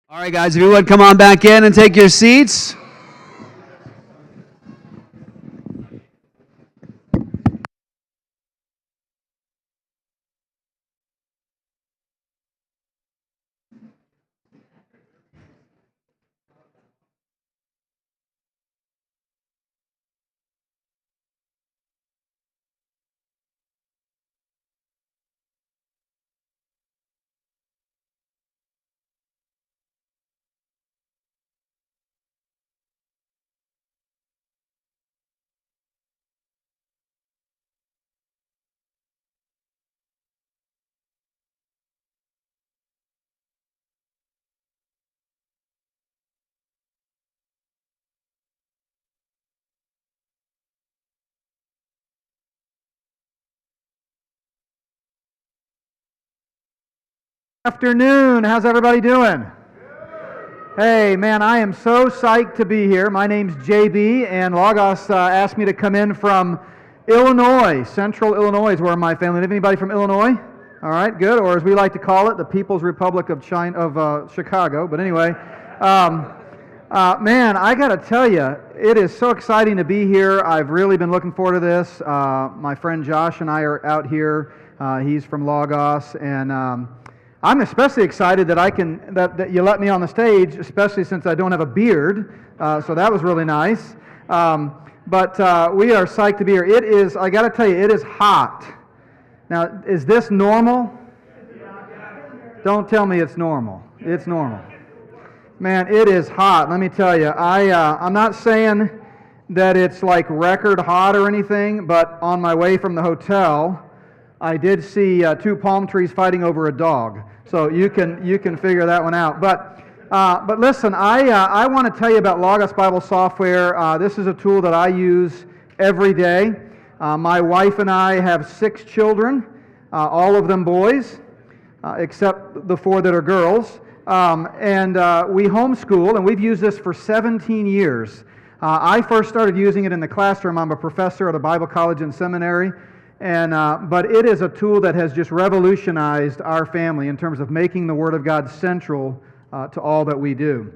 All right, guys, if you would come on back in and take your seats. Afternoon. How's everybody doing? Hey, man, I am so psyched to be here. My name's JB, and Logos asked me to come in from Illinois. Central Illinois is where my family lives. Anybody from Illinois? All right, good. Or as we like to call it, the People's Republic of Chicago. But anyway, man, I got to tell you, it is so exciting to be here. I've really been looking forward to this. My friend Josh and I are out here. He's from Logos, and I'm especially excited that that you let me on the stage, especially since I don't have a beard. So that was really nice. But we are psyched to be here. I got to tell you, it is hot. Now, is this normal? Don't tell me it's normal. It's normal. Man, it is hot. Let me tell you, I'm not saying that it's like record hot or anything, but on my way from the hotel, I did see two palm trees fighting over a dog, so you can figure that one out. But listen, I want to tell you about Logos Bible Software. This is a tool that I use every day. My wife and I have 6 children, all of them boys, except the 4 that are girls. And we homeschool, and we've used this for 17 years. I first started using it in the classroom. I'm a professor at a Bible college and seminary. But it is a tool that has just revolutionized our family in terms of making the Word of God central to all that we do.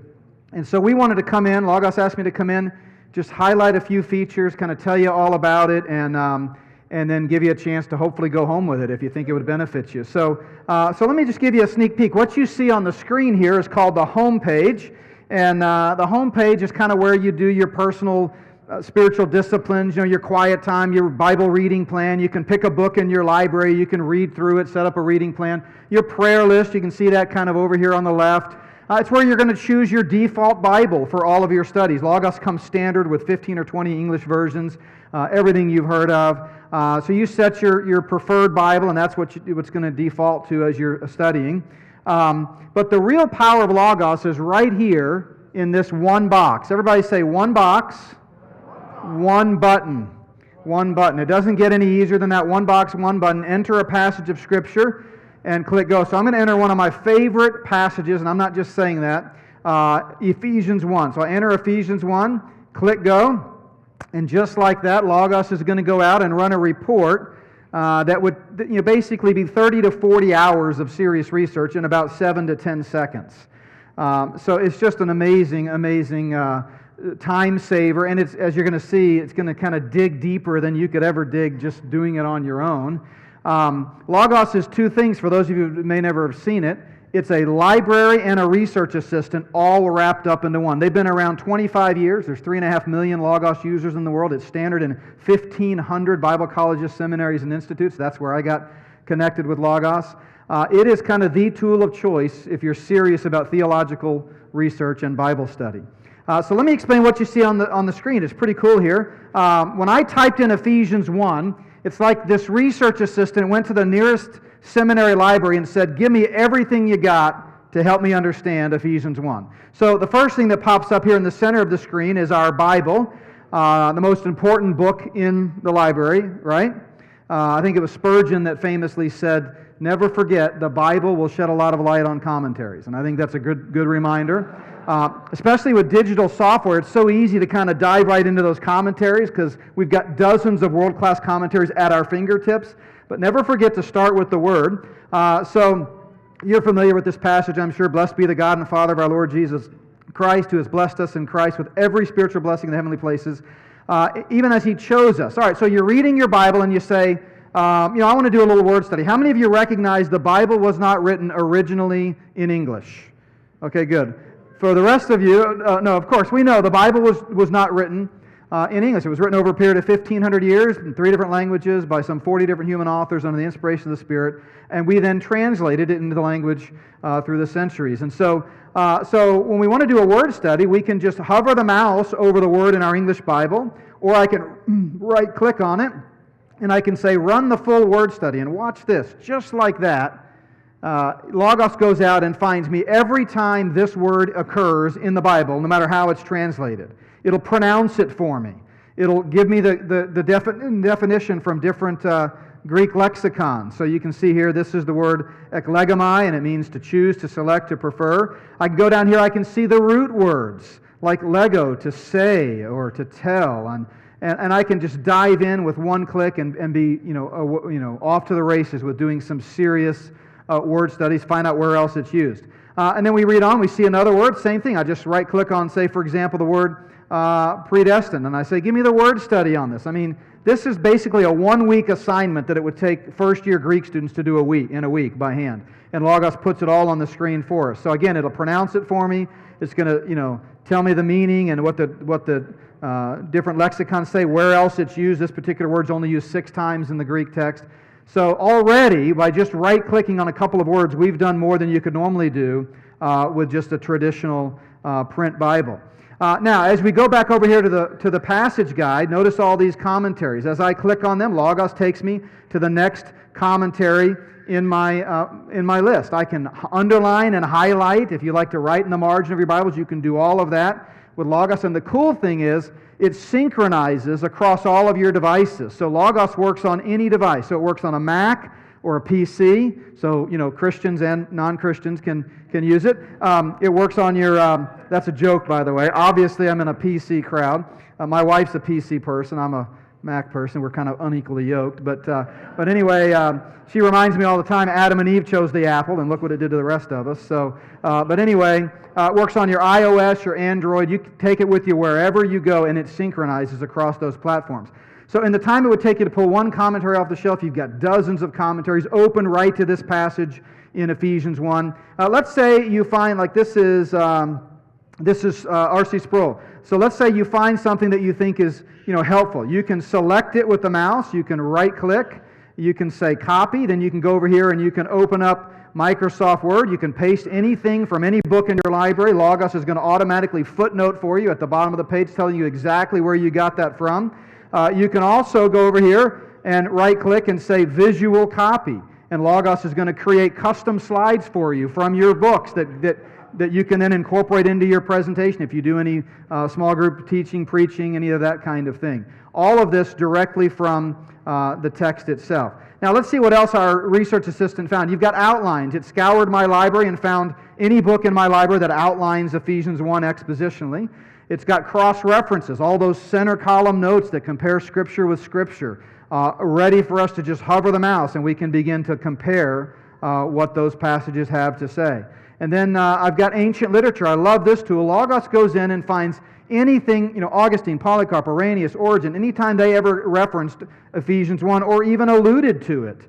And so we wanted to come in, Logos asked me to come in, just highlight a few features, kind of tell you all about it, and then give you a chance to hopefully go home with it if you think it would benefit you. So let me just give you a sneak peek. What you see on the screen here is called the home page, and the home page is kind of where you do your personal spiritual disciplines, your quiet time, your Bible reading plan. You can pick a book in your library, you can read through it, set up a reading plan. Your prayer list, you can see that kind of over here on the left. It's where you're going to choose your default Bible for all of your studies. Logos comes standard with 15 or 20 English versions, everything you've heard of. So you set your preferred Bible, and that's what's going to default to as you're studying. But the real power of Logos is right here in this one box. Everybody say one box. One button. One button. It doesn't get any easier than that. One box, one button. Enter a passage of Scripture and click go. So I'm going to enter one of my favorite passages, and I'm not just saying that, Ephesians 1. So I enter Ephesians 1, click go, and just like that, Logos is going to go out and run a report that would basically be 30 to 40 hours of serious research in about 7 to 10 seconds. So it's just an amazing time saver, and it's, as you're going to see, it's going to kind of dig deeper than you could ever dig just doing it on your own. Logos is 2 things for those of you who may never have seen it. It's a library and a research assistant all wrapped up into one. They've been around 25 years. There's 3.5 million Logos users in the world. It's standard in 1,500 Bible colleges, seminaries, and institutes. That's where I got connected with Logos. It is kind of the tool of choice if you're serious about theological research and Bible study. So let me explain what you see on the screen. It's pretty cool here. When I typed in Ephesians 1, it's like this research assistant went to the nearest seminary library and said, give me everything you got to help me understand Ephesians 1. So the first thing that pops up here in the center of the screen is our Bible, the most important book in the library, right? I think it was Spurgeon that famously said, never forget, the Bible will shed a lot of light on commentaries. And I think that's a good reminder. Especially with digital software, it's so easy to kind of dive right into those commentaries because we've got dozens of world-class commentaries at our fingertips. But never forget to start with the Word. So You're familiar with this passage, I'm sure. Blessed be the God and Father of our Lord Jesus Christ, who has blessed us in Christ with every spiritual blessing in the heavenly places, even as He chose us. All right, so you're reading your Bible and you say, I want to do a little word study. How many of you recognize the Bible was not written originally in English? Okay, good. For the rest of you, no, of course, we know the Bible was not written in English. It was written over a period of 1,500 years in 3 different languages by some 40 different human authors under the inspiration of the Spirit, and we then translated it into the language through the centuries. And so when we want to do a word study, we can just hover the mouse over the word in our English Bible, or I can right-click on it, and I can say, run the full word study. And watch this. Just like that, Logos goes out and finds me every time this word occurs in the Bible, no matter how it's translated. It'll pronounce it for me. It'll give me the definition from different Greek lexicons. So you can see here, this is the word eklegomai, and it means to choose, to select, to prefer. I can go down here, I can see the root words, like lego, to say, or to tell, and I can just dive in with one click and be off to the races with doing some serious word studies, find out where else it's used. And then we read on, we see another word, same thing. I just right-click on, say, for example, the word predestined, and I say, give me the word study on this. I mean, this is basically a 1-week assignment that it would take first-year Greek students to do in a week by hand. And Logos puts it all on the screen for us. So again, it'll pronounce it for me. It's going to, tell me the meaning and what the different lexicons say, where else it's used. This particular word's only used 6 times in the Greek text. So already, by just right-clicking on a couple of words, we've done more than you could normally do with just a traditional print Bible. Now, as we go back over here to the passage guide, notice all these commentaries. As I click on them, Logos takes me to the next commentary in my list. I can underline and highlight. If you like to write in the margin of your Bibles, you can do all of that with Logos. And the cool thing is, it synchronizes across all of your devices. So Logos works on any device. So it works on a Mac or a PC. So, Christians and non-Christians can use it. It works on your, that's a joke, by the way. Obviously, I'm in a PC crowd. My wife's a PC person. I'm a Mac person. We're kind of unequally yoked. But anyway, she reminds me all the time, Adam and Eve chose the apple, and look what it did to the rest of us. So, but anyway, it works on your iOS, your Android. You can take it with you wherever you go, and it synchronizes across those platforms. So in the time it would take you to pull one commentary off the shelf, you've got dozens of commentaries open right to this passage in Ephesians 1. Let's say you find, like this is R.C. Sproul. So let's say you find something that you think is helpful. You can select it with the mouse. You can right-click. You can say copy. Then you can go over here and you can open up Microsoft Word. You can paste anything from any book in your library. Logos is going to automatically footnote for you at the bottom of the page, telling you exactly where you got that from. You can also go over here and right-click and say Visual Copy. And Logos is going to create custom slides for you from your books that you can then incorporate into your presentation if you do any small group teaching, preaching, any of that kind of thing. All of this directly from the text itself. Now let's see what else our research assistant found. You've got outlines. It scoured my library and found any book in my library that outlines Ephesians 1 expositionally. It's got cross-references, all those center column notes that compare Scripture with Scripture, ready for us to just hover the mouse and we can begin to compare what those passages have to say. And then I've got ancient literature. I love this tool. Logos goes in and finds anything, Augustine, Polycarp, Irenaeus, Origen, anytime they ever referenced Ephesians 1 or even alluded to it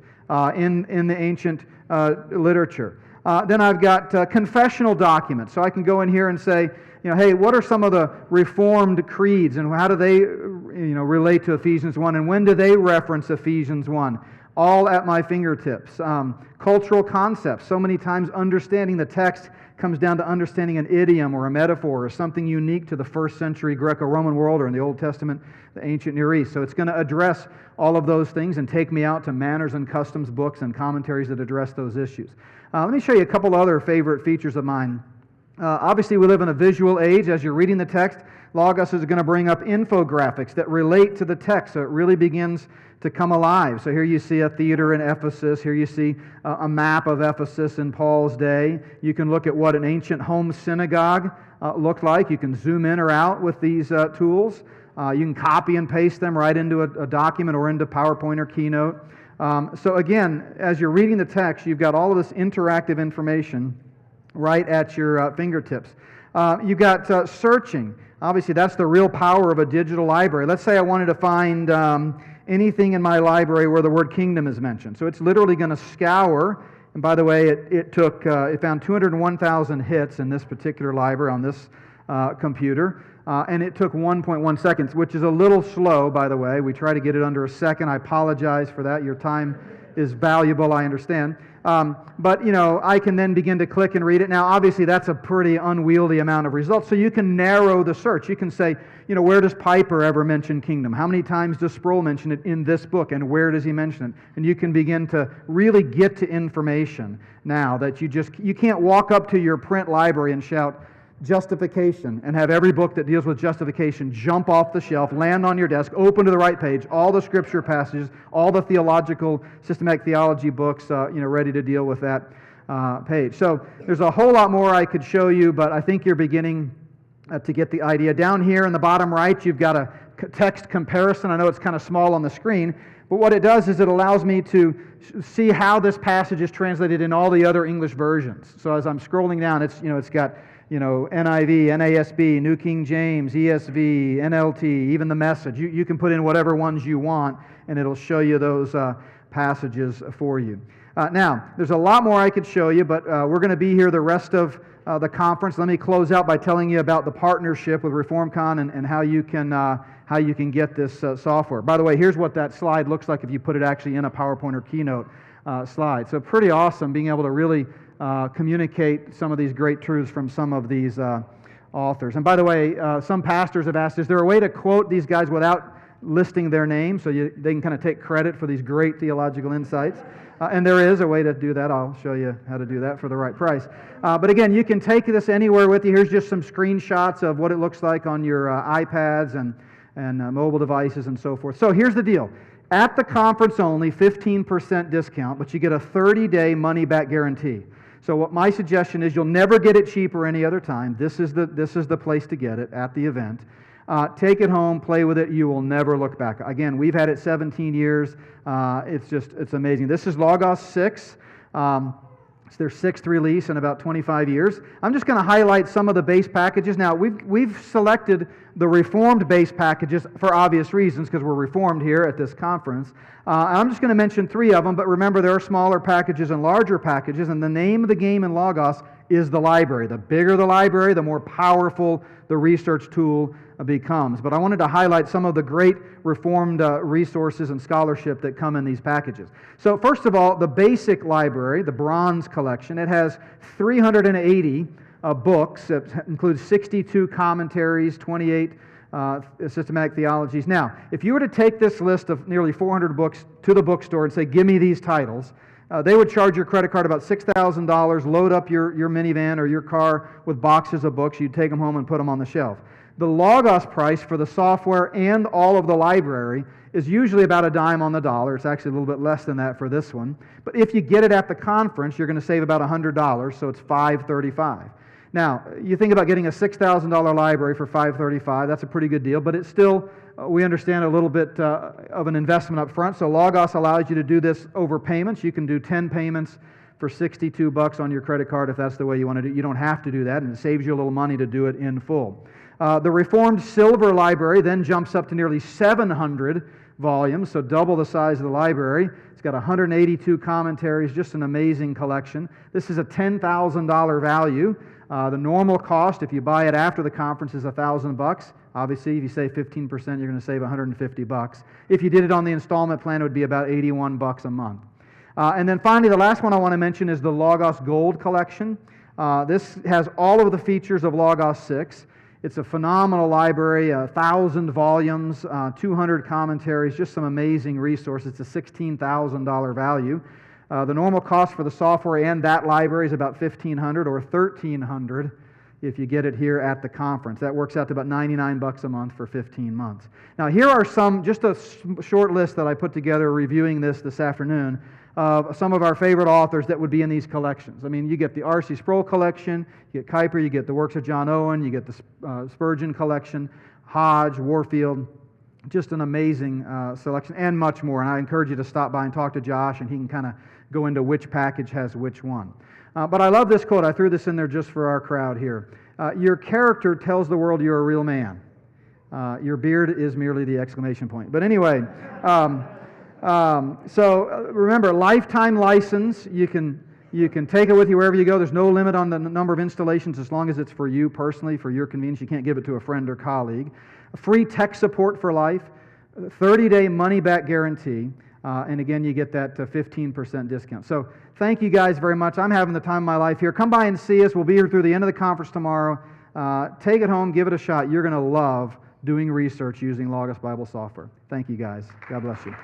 in the ancient literature. Then I've got confessional documents. So I can go in here and say, hey, what are some of the Reformed creeds and how do they relate to Ephesians 1 and when do they reference Ephesians 1? All at my fingertips. Cultural concepts. So many times understanding the text comes down to understanding an idiom or a metaphor or something unique to the first century Greco-Roman world or in the Old Testament, the ancient Near East. So it's going to address all of those things and take me out to manners and customs books and commentaries that address those issues. Let me show you a couple other favorite features of mine. Obviously, we live in a visual age. As you're reading the text, Logos is going to bring up infographics that relate to the text, so it really begins to come alive. So here you see a theater in Ephesus. Here you see a map of Ephesus in Paul's day. You can look at what an ancient home synagogue looked like. You can zoom in or out with these tools. You can copy and paste them right into a document or into PowerPoint or Keynote. So again, as you're reading the text, you've got all of this interactive information right at your fingertips. You've got searching. Obviously, that's the real power of a digital library. Let's say I wanted to find anything in my library where the word kingdom is mentioned. So it's literally going to scour. And by the way, it found 201,000 hits in this particular library on this computer. And it took 1.1 seconds, which is a little slow, by the way. We try to get it under a second. I apologize for that. Your time is valuable, I understand. But, I can then begin to click and read it. Now, obviously, that's a pretty unwieldy amount of results. So you can narrow the search. You can say, where does Piper ever mention kingdom? How many times does Sproul mention it in this book? And where does he mention it? And you can begin to really get to information now that you can't walk up to your print library and shout, justification, and have every book that deals with justification jump off the shelf, land on your desk, open to the right page, all the scripture passages, all the theological, systematic theology books, ready to deal with that page. So there's a whole lot more I could show you, but I think you're beginning to get the idea. Down here in the bottom right, you've got a text comparison. I know it's kind of small on the screen, but what it does is it allows me to see how this passage is translated in all the other English versions. So as I'm scrolling down, it's got NIV, NASB, New King James, ESV, NLT, even the Message. You can put in whatever ones you want, and it'll show you those passages for you. Now, there's a lot more I could show you, but we're going to be here the rest of the conference. Let me close out by telling you about the partnership with REFORMCON and how you can get this software. By the way, here's what that slide looks like if you put it actually in a PowerPoint or Keynote slide. So pretty awesome being able to really communicate some of these great truths from some of these authors. And by the way, some pastors have asked, is there a way to quote these guys without listing their names so they can kind of take credit for these great theological insights? And there is a way to do that. I'll show you how to do that for the right price. But again, you can take this anywhere with you. Here's just some screenshots of what it looks like on your iPads and mobile devices and so forth. So here's the deal. At the conference only, 15% discount, but you get a 30-day money-back guarantee. So what my suggestion is, you'll never get it cheaper any other time. This is the place to get it at the event. Take it home, play with it. You will never look back. Again, we've had it 17 years. It's amazing. This is Logos 6. It's their 6th release in about 25 years. I'm just going to highlight some of the base packages. Now, we've selected the Reformed base packages for obvious reasons because we're Reformed here at this conference. I'm just going to mention 3 of them, but remember there are smaller packages and larger packages, and the name of the game in Logos is the library. The bigger the library, the more powerful the research tool becomes. But I wanted to highlight some of the great Reformed resources and scholarship that come in these packages. So first of all, the basic library, the bronze collection, it has 380 books. It includes 62 commentaries, 28 systematic theologies. Now, if you were to take this list of nearly 400 books to the bookstore and say, give me these titles, they would charge your credit card about $6,000, load up your minivan or your car with boxes of books. You'd take them home and put them on the shelf. The Logos price for the software and all of the library is usually about a dime on the dollar. It's actually a little bit less than that for this one. But if you get it at the conference, you're going to save about $100, so it's $535. Now, you think about getting a $6,000 library for $535, that's a pretty good deal, but it's still, we understand, a little bit of an investment up front. So Logos allows you to do this over payments. You can do 10 payments for $62 on your credit card if that's the way you want to do it. You don't have to do that, and it saves you a little money to do it in full. The Reformed Silver Library then jumps up to nearly 700 volumes, so double the size of the library. It's got 182 commentaries, just an amazing collection. This is a $10,000 value. The normal cost, if you buy it after the conference, is $1,000. Obviously, if you save 15%, you're going to save $150. If you did it on the installment plan, it would be about $81 a month. And then finally, the last one I want to mention is the Logos Gold Collection. This has all of the features of Logos 6. It's a phenomenal library, 1,000 volumes, 200 commentaries, just some amazing resources. It's a $16,000 value. The normal cost for the software and that library is about $1,500 or $1,300 if you get it here at the conference. That works out to about $99 a month for 15 months. Now, here are just a short list that I put together reviewing this afternoon of some of our favorite authors that would be in these collections. I mean, you get the R.C. Sproul collection, you get Kuyper, you get the works of John Owen, you get the Spurgeon collection, Hodge, Warfield, just an amazing selection and much more. And I encourage you to stop by and talk to Josh, and he can kind of go into which package has which one. But I love this quote. I threw this in there just for our crowd here. Your character tells the world you're a real man. Your beard is merely the exclamation point. But anyway, remember, lifetime license. You can take it with you wherever you go. There's no limit on the number of installations as long as it's for you personally, for your convenience. You can't give it to a friend or colleague. Free tech support for life, 30-day money-back guarantee, and again, you get that 15% discount. So thank you guys very much. I'm having the time of my life here. Come by and see us. We'll be here through the end of the conference tomorrow. Take it home. Give it a shot. You're going to love doing research using Logos Bible software. Thank you, guys. God bless you.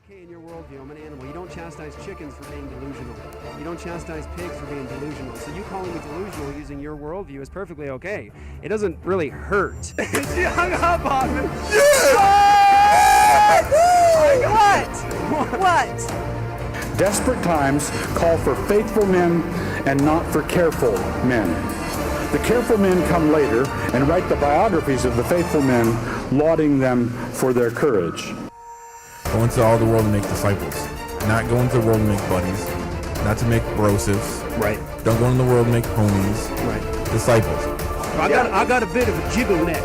Okay, in your worldview, I'm an animal. You don't chastise chickens for being delusional. You don't chastise pigs for being delusional. So you calling me delusional using your worldview is perfectly okay. It doesn't really hurt. She hung up on me. What? Desperate times call for faithful men and not for careful men. The careful men come later and write the biographies of the faithful men, lauding them for their courage. Go into all the world and make disciples. Not go into the world and make buddies. Not to make brosives. Right. Don't go into the world and make homies. Right. Disciples. I got a bit of a jiggle neck.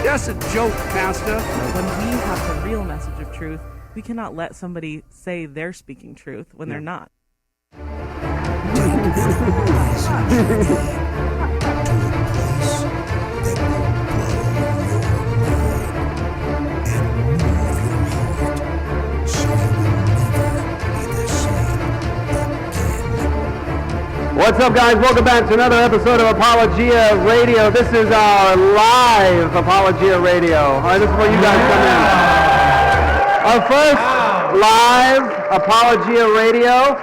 That's a joke, Pastor. When we have the real message of truth, we cannot let somebody say they're speaking truth when they're not. What's up, guys? Welcome back to another episode of Apologia Radio. This is our live Apologia Radio. All right, this is where you guys come in. Our first live Apologia Radio.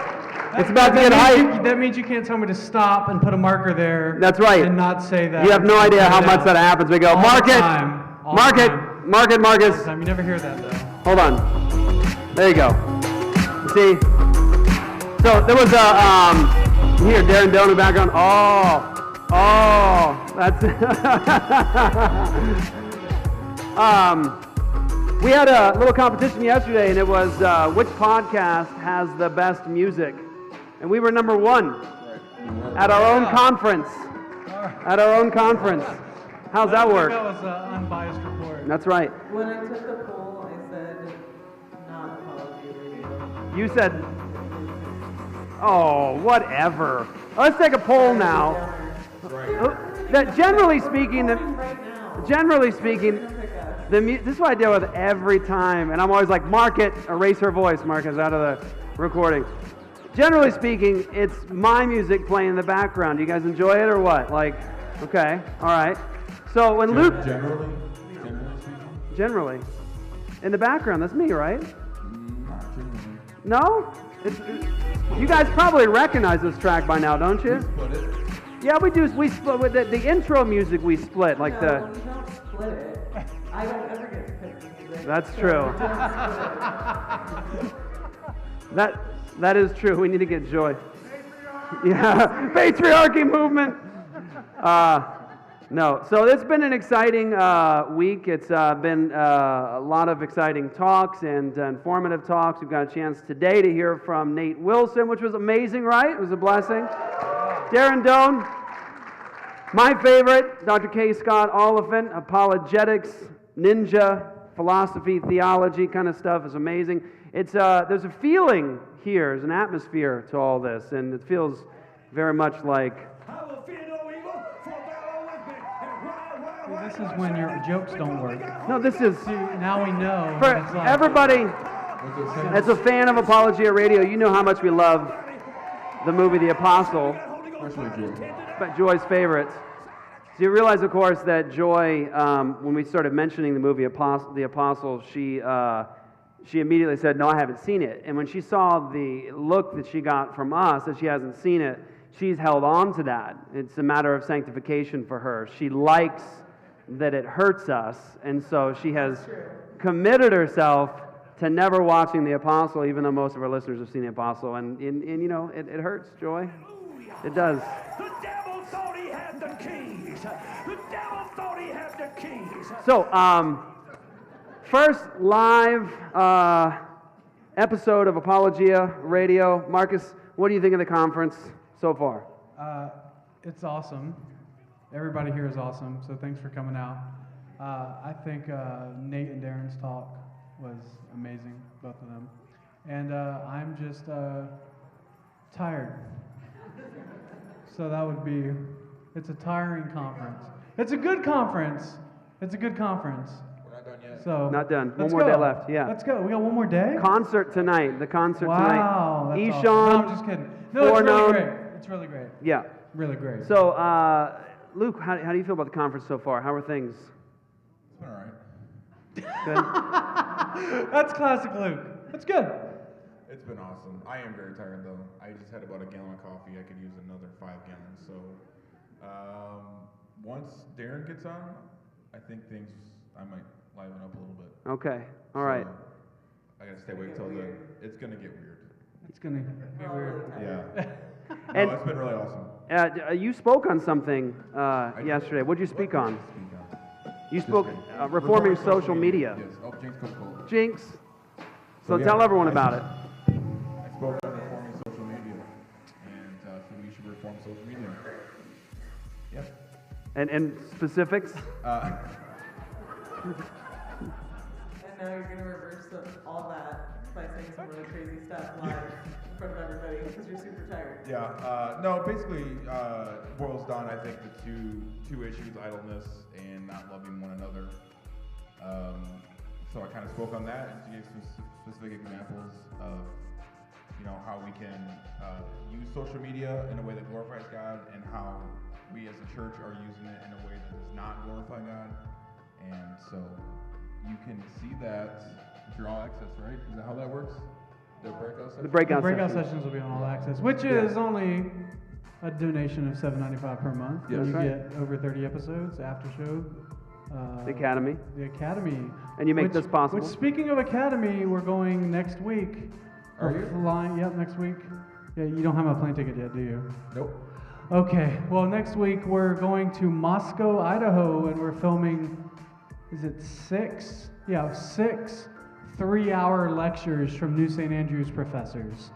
It's about to get hyped. That means you can't tell me to stop and put a marker there. That's right. And not say that. You have no idea how much that happens. We go, All mark the it, time. All mark the it, time. mark it, Marcus. You never hear that though. Hold on. There you go. See? So there was a, here, Darren Doe in the background. That's we had a little competition yesterday, and it was which podcast has the best music, and we were number one at our own conference. At our own conference. How's that work? That was an unbiased report. That's right. When I took the poll, I said, not Apologia Radio. You said, oh, whatever. Let's take a poll now. That generally speaking, this is what I deal with every time, and I'm always like, mark it, erase her voice, Marcus, out of the recording. Generally speaking, it's my music playing in the background. Do you guys enjoy it or what? Like, okay, all right. So when Luke... Generally. In the background, that's me, right? Not generally. No? You guys probably recognize this track by now, don't you? Split it. Yeah, we do. We split with the intro music. We split like No, when you don't split it, I don't ever get to pick the music. That's true. That is true. We need to get Joy. Yeah, patriarchy movement. No, so it's been an exciting week. It's been a lot of exciting talks and informative talks. We've got a chance today to hear from Nate Wilson, which was amazing, right? It was a blessing. Darren Doan, my favorite, Dr. K. Scott Oliphant, apologetics, ninja, philosophy, theology kind of stuff is amazing. It's there's a feeling here, there's an atmosphere to all this, and it feels very much like... This is when your jokes don't work. No, this is... See, now we know. For what it's like. everybody that's a fan of Apologia Radio, you know how much we love the movie The Apostle. But Joy's favorite. So you realize, of course, that Joy, when we started mentioning the movie The Apostle, she immediately said, no, I haven't seen it. And when she saw the look that she got from us, that she hasn't seen it, she's held on to that. It's a matter of sanctification for her. She likes that it hurts us, and so she has committed herself to never watching The Apostle, even though most of our listeners have seen The Apostle. And you know, it hurts, Joy. It does. The devil thought he had the keys. The devil thought he had the keys. So, first live episode of Apologia Radio. Marcus, what do you think of the conference so far? It's awesome. Everybody here is awesome, so thanks for coming out. I think Nate and Darren's talk was amazing, both of them. And I'm just tired. So that would be, it's a tiring conference. It's a good conference. It's a good conference. We're not done yet. So Not done. One let's more go. day left. Yeah. Let's go. We got one more day? Concert tonight. The concert Wow. tonight. That's Eshawn. awesome. No, I'm just kidding. No, it's Fornone. really great. It's really great. Yeah. Really great. So, Luke, how do you feel about the conference so far? How are things? It's been all right. Good. That's classic Luke. That's good. It's been awesome. I am very tired though. I just had about a gallon of coffee. I could use another 5 gallons. So once Darren gets on, I think I might liven up a little bit. Okay. All right. So, I gotta stay awake till then. It's gonna get weird. It's gonna be weird. Yeah. And- No, it's been really awesome. You spoke on something yesterday. What did you speak on? You spoke reforming social media. Yes. Oh, Jinx Coca-Cola. Jinx. So yeah, tell everyone about it. I spoke on reforming social media, and so we should reform social media. Yep. And specifics? And now you're going to reverse all that by saying some really crazy stuff live in front of everybody because you're super tired. Yeah. No, basically, boils down, I think, to two issues: idleness and not loving one another. So I kind of spoke on that and gave some specific examples of, how we can use social media in a way that glorifies God, and how we as a church are using it in a way that does not glorify God. And so you can see that if you're all access, right? Is that how that works? The breakout sessions? The breakout sessions sessions will be on all access, which is only a donation of $7.95 per month. Yes. And you That's get over 30 episodes, after show. The Academy. The Academy. And you make this possible. Which, speaking of Academy, we're going next week. Are We're you? flying, yep, next week. Yeah, you don't have a plane ticket yet, do you? Nope. Okay, well, next week we're going to Moscow, Idaho, and we're filming, is it 6? Yeah, 6 3-hour lectures from New St. Andrews professors,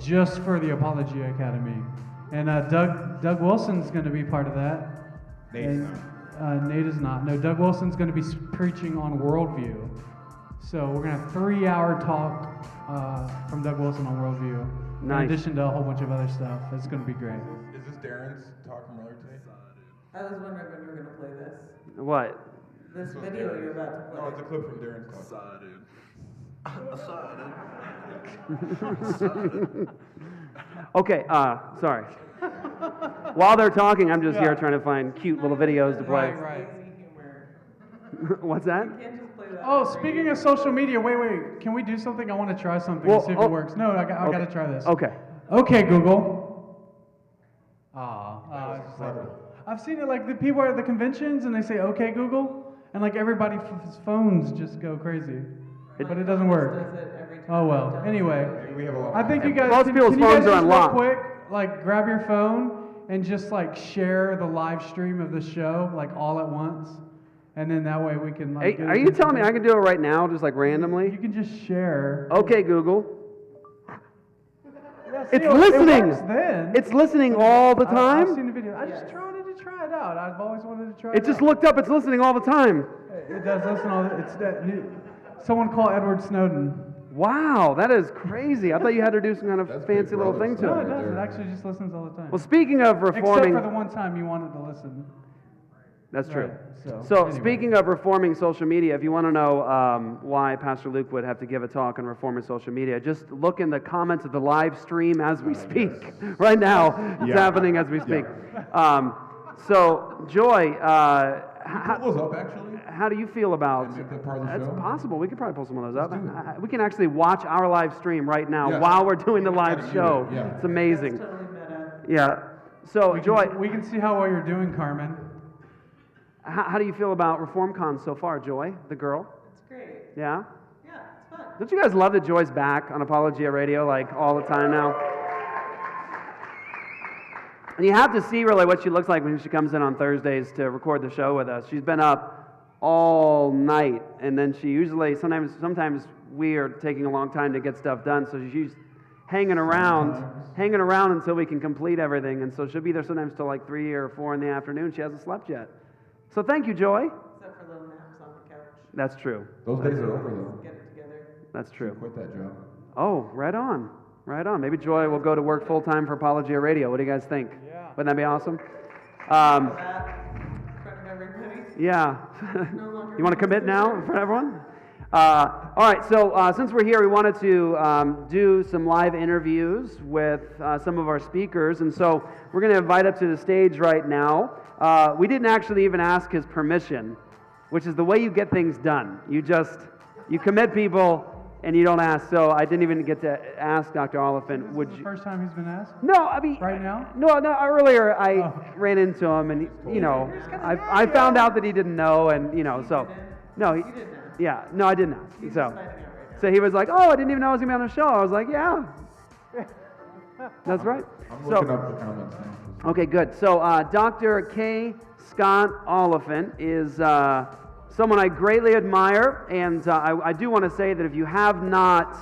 just for the Apologia Academy. And Doug Wilson's going to be part of that. Nate's Nate is not. No, Doug Wilson's going to be preaching on worldview. So we're going to have 3-hour talk from Doug Wilson on worldview. Nice. In addition to a whole bunch of other stuff. It's going to be great. Is this Darren's talk from earlier today? I was wondering when you were going to play this. What? This was video Darren's. you're about to play. No, it's a clip from Darren's talk. Okay, sorry. While they're talking, I'm just here trying to find cute little videos to play. Right. Lazy humor. What's that? You can't just play that. Oh, on the speaking radio. of social media, wait. Can we do something? I want to try something Well, and see if oh, it works. No, I got to try this. Okay. Okay, Google. I've seen it like the people are at the conventions and they say, okay, Google, and like everybody's phones just go crazy. But it doesn't work. Does it every time. Oh well. Anyway, Maybe we have a lot I think you guys Most can people's you guys phones are just unlocked. real quick, like grab your phone and just like share the live stream of the show like all at once, and then that way we can like. Hey, get are it you telling me I together. can do it right now, just like You randomly? can just share. Okay, Google. Yeah, see, It's it listening. works then. It's listening all the I've time. seen the video. I just wanted to try it out. I've always wanted to try it. It just out. looked up. It's listening all the time. It does listen all. It's that. Someone call Edward Snowden. Wow, that is crazy. I thought you had to do some kind of That's fancy Big little Brother thing stuff. to No, it it. does. It actually just listens all the time. Well, speaking of reforming, Except for the one time you wanted to listen. that's true. Right, So anyway. speaking of reforming social media, if you want to know why Pastor Luke would have to give a talk on reforming social media, just look in the comments of the live stream as we speak. Right now, it's happening as we speak. So, Joy, Pull those up, actually. how do you feel about? And make that part of the That's show? possible. We could probably pull some of those up. Let's do We can actually watch our live stream right now Yeah. while we're doing the live Gotta do show. it, yeah. It's amazing. That's totally meta. Yeah. So, we Joy, we can see how well you're doing, Carmen. how do you feel about ReformCon so far, Joy, the girl? It's great. Yeah? Yeah, it's fun. Don't you guys love that Joy's back on Apologia Radio like all the time now? And you have to see really what she looks like when she comes in on Thursdays to record the show with us. She's been up all night, and then she usually, sometimes we are taking a long time to get stuff done, so she's hanging around until we can complete everything, and so she'll be there sometimes till like 3 or 4 in the afternoon. She hasn't slept yet. So thank you, Joy. Except for little naps on the couch. That's true. Those days are over, though. Get it together. That's true. Quit that job. Oh, right on. Right on. Maybe Joy will go to work full-time for Apologia Radio. What do you guys think? Yeah. Wouldn't that be awesome? That in front of everybody. Yeah. No longer You want to commit now in front of everyone? All right, so since we're here, we wanted to do some live interviews with some of our speakers, and so we're going to invite up to the stage right now. We didn't actually even ask his permission, which is the way you get things done. You just You commit people and you don't ask. So I didn't even get to ask Dr. Oliphant, would This is you? the first time he's been asked? No, I mean. Right now? No, earlier I Oh. ran into him and, I found out that he didn't know and, so. No, You didn't know. yeah, no, I didn't ask. He's So. just finding out right now. So he was like, oh, I didn't even know I was going to be on the show. I was like, yeah. That's right. I'm looking up the comments now. Okay, good. So Dr. K. Scott Oliphant is someone I greatly admire, and I do want to say that if you have not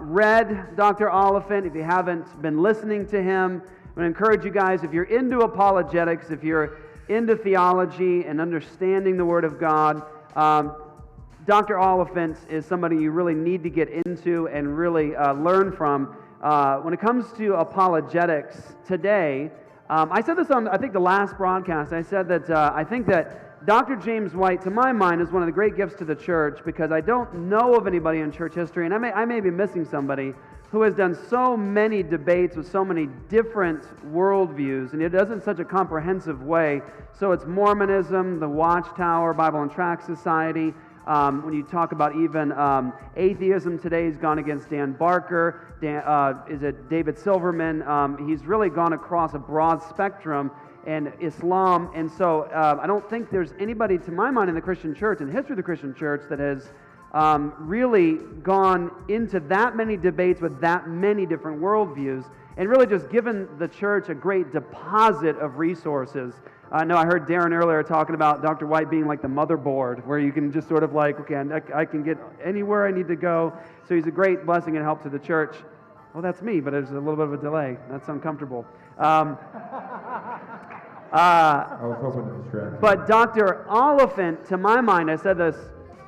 read Dr. Oliphant, if you haven't been listening to him, I'm going to encourage you guys, if you're into apologetics, if you're into theology and understanding the Word of God, Dr. Oliphant is somebody you really need to get into and really learn from. When it comes to apologetics today, I said this on, I think, the last broadcast. I said that I think that Dr. James White, to my mind, is one of the great gifts to the church because I don't know of anybody in church history, and I may be missing somebody, who has done so many debates with so many different worldviews, and it does it in such a comprehensive way. So it's Mormonism, the Watchtower, Bible and Tract Society. When you talk about even atheism today, he's gone against Dan Barker. Is it David Silverman? He's really gone across a broad spectrum, and Islam. And so I don't think there's anybody, to my mind, in the Christian church, in the history of the Christian church, that has really gone into that many debates with that many different worldviews, and really just given the church a great deposit of resources. I know I heard Darren earlier talking about Dr. White being like the motherboard, where you can just sort of like, okay, I can get anywhere I need to go. So he's a great blessing and help to the church. Well, that's me, but there's a little bit of a delay. That's uncomfortable. I was hoping to distract you. But Dr. Oliphant, to my mind, I said this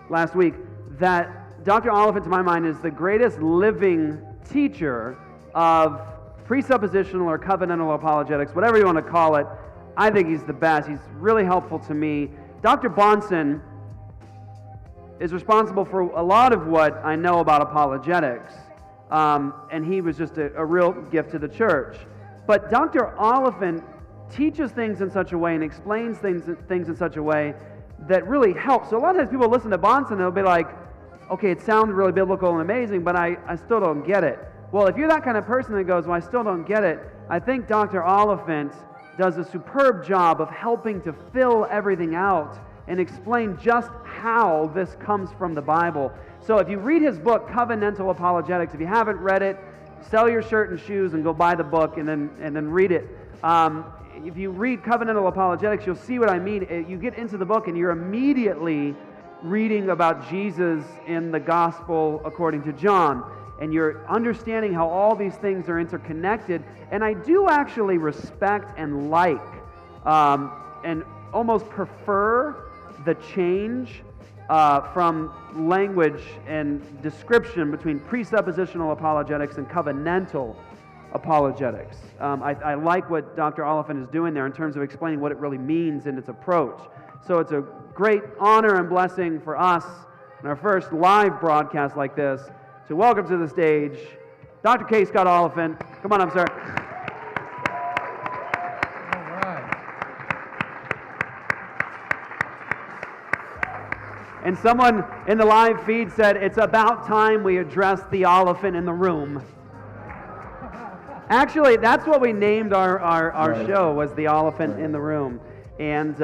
last week, that Dr. Oliphant, to my mind, is the greatest living teacher of presuppositional or covenantal apologetics, whatever you want to call it. I think he's the best. He's really helpful to me. Dr. Bahnsen is responsible for a lot of what I know about apologetics, and he was just a real gift to the church. But Dr. Oliphant teaches things in such a way and explains things in such a way that really helps. So a lot of times people listen to Bahnsen and they'll be like, okay, it sounds really biblical and amazing, but I still don't get it. Well, if you're that kind of person that goes, well, I still don't get it, I think Dr. Oliphant does a superb job of helping to fill everything out and explain just how this comes from the Bible. So if you read his book, Covenantal Apologetics, if you haven't read it, sell your shirt and shoes and go buy the book and then read it. If you read Covenantal Apologetics, you'll see what I mean. You get into the book and you're immediately reading about Jesus in the Gospel according to John. And you're understanding how all these things are interconnected. And I do actually respect and like and almost prefer the change from language and description between presuppositional apologetics and covenantal apologetics. I like what Dr. Oliphant is doing there in terms of explaining what it really means in its approach. So it's a great honor and blessing for us in our first live broadcast like this to welcome to the stage Dr. K. Scott Oliphant. Come on up, sir. All right. And someone in the live feed said, it's about time we address the elephant in the room. Actually, that's what we named our show, was the elephant in the room. And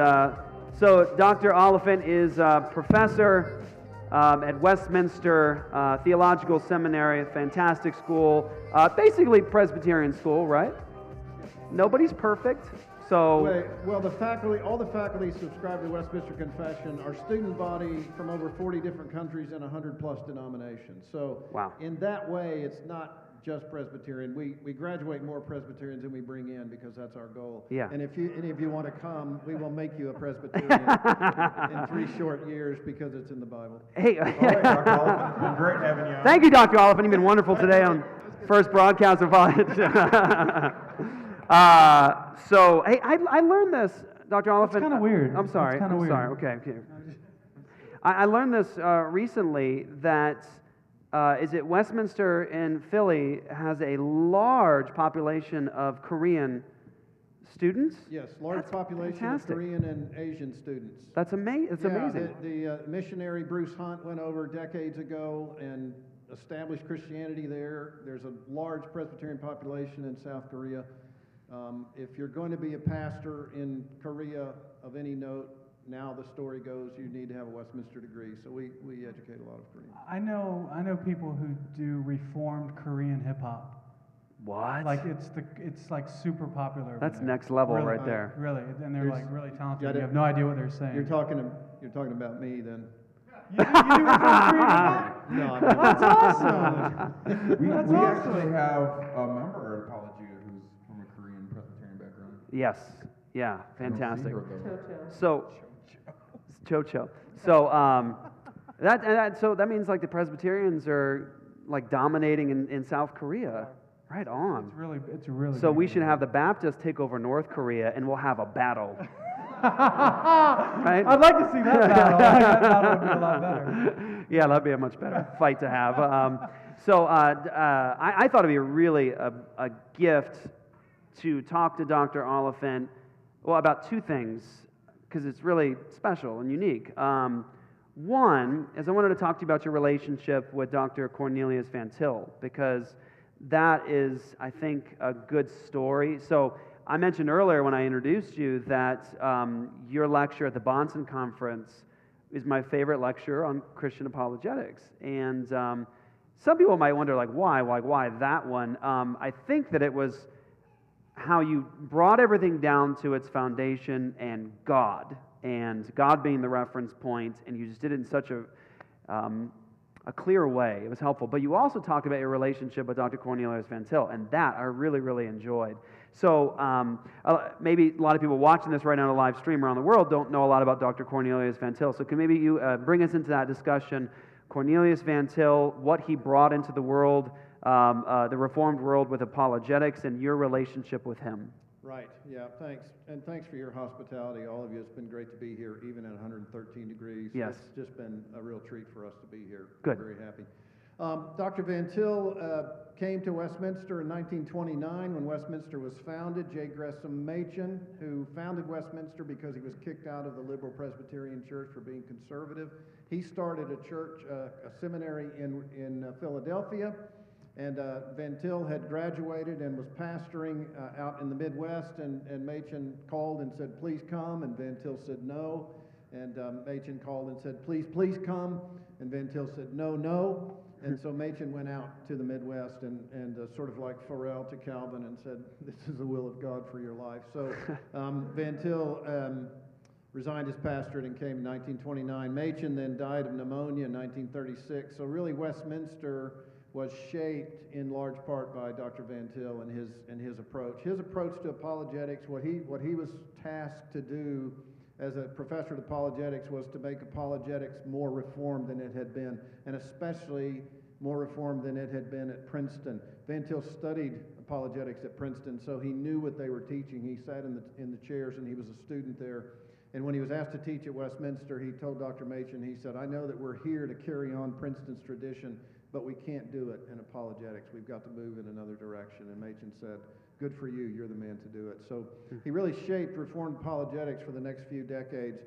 so Dr. Oliphant is a professor at Westminster Theological Seminary, a fantastic school, basically Presbyterian school, right? Nobody's perfect, so... Well, the faculty, all the faculty subscribe to Westminster Confession. Our student body from over 40 different countries and 100+ denominations. So Wow. In that way, it's not just Presbyterian. We graduate more Presbyterians than we bring in because that's our goal. Yeah. And if any of you want to come, we will make you a Presbyterian in 3 short years because it's in the Bible. Hey, All right, Dr. Oliphant, it's been great having you on. thank you, Dr. Oliphant. You've been wonderful today on first broadcast of So, hey, I learned this, Dr. Oliphant. kinda weird. I'm sorry. It's kinda I'm weird. sorry. Okay. I learned this recently that is it Westminster in Philly has a large population of Korean students? Yes, large That's population fantastic. of Korean and Asian students. That's amazing. It's amazing. The missionary Bruce Hunt went over decades ago and established Christianity there. There's a large Presbyterian population in South Korea. If you're going to be a pastor in Korea of any note, now the story goes you need to have a Westminster degree. So we educate a lot of Koreans. I know people who do reformed Korean hip hop. What? Like it's like super popular. over That's there. next level Really, right there. Really, and they're There's- like really talented. yeah, You have no idea what they're saying. You're talking about me then. You do reformed Korean hip hop? No, I'm That's awesome. We That's awesome. actually have a member at Apologia who's from a Korean Presbyterian background. Yes. Yeah. I don't see Fantastic. her, though. Cho-cho. So, Cho-cho. So, so that means like the Presbyterians are like dominating in South Korea. Right on. It's really. So big we over should there. have the Baptists take over North Korea, and we'll have a battle. Right? I'd like to see that battle. That battle would be a lot better. Yeah, that'd be a much better fight to have. I thought it'd be really a gift to talk to Dr. Oliphant, well, about two things, because it's really special and unique. One is I wanted to talk to you about your relationship with Dr. Cornelius Van Til, because that is, I think, a good story. So I mentioned earlier when I introduced you that your lecture at the Bonson Conference is my favorite lecture on Christian apologetics. And some people might wonder, like, why that one? I think that it was how you brought everything down to its foundation and God being the reference point, and you just did it in such a clear way. It was helpful. But you also talked about your relationship with Dr. Cornelius Van Til, and that I really, really enjoyed. So maybe a lot of people watching this right now on a live stream around the world don't know a lot about Dr. Cornelius Van Til. So can maybe you bring us into that discussion, Cornelius Van Til, what he brought into the world, the Reformed world with apologetics, and your relationship with him. Right, yeah, thanks. And thanks for your hospitality, all of you. It's been great to be here, even at 113 degrees. Yes. It's just been a real treat for us to be here. Good. We're very happy. Dr. Van Til came to Westminster in 1929 when Westminster was founded. J. Gresham Machen, who founded Westminster because he was kicked out of the liberal Presbyterian church for being conservative, he started a church, a seminary in Philadelphia. And Van Til had graduated and was pastoring out in the Midwest, and Machen called and said, please come, and Van Til said no. And Machen called and said, please come, and Van Til said no. And so Machen went out to the Midwest and sort of like Farrell to Calvin and said, this is the will of God for your life. So Van Til resigned his pastorate and came in 1929. Machen then died of pneumonia in 1936. So really Westminster was shaped in large part by Dr. Van Til and his approach. His approach to apologetics, what he was tasked to do as a professor of apologetics was to make apologetics more reformed than it had been, and especially more reformed than it had been at Princeton. Van Til studied apologetics at Princeton, so he knew what they were teaching. He sat in the chairs, and he was a student there. And when he was asked to teach at Westminster, he told Dr. Machen, he said, I know that we're here to carry on Princeton's tradition, but we can't do it in apologetics. We've got to move in another direction. And Machen said, good for you, you're the man to do it. So he really shaped Reformed apologetics for the next few decades.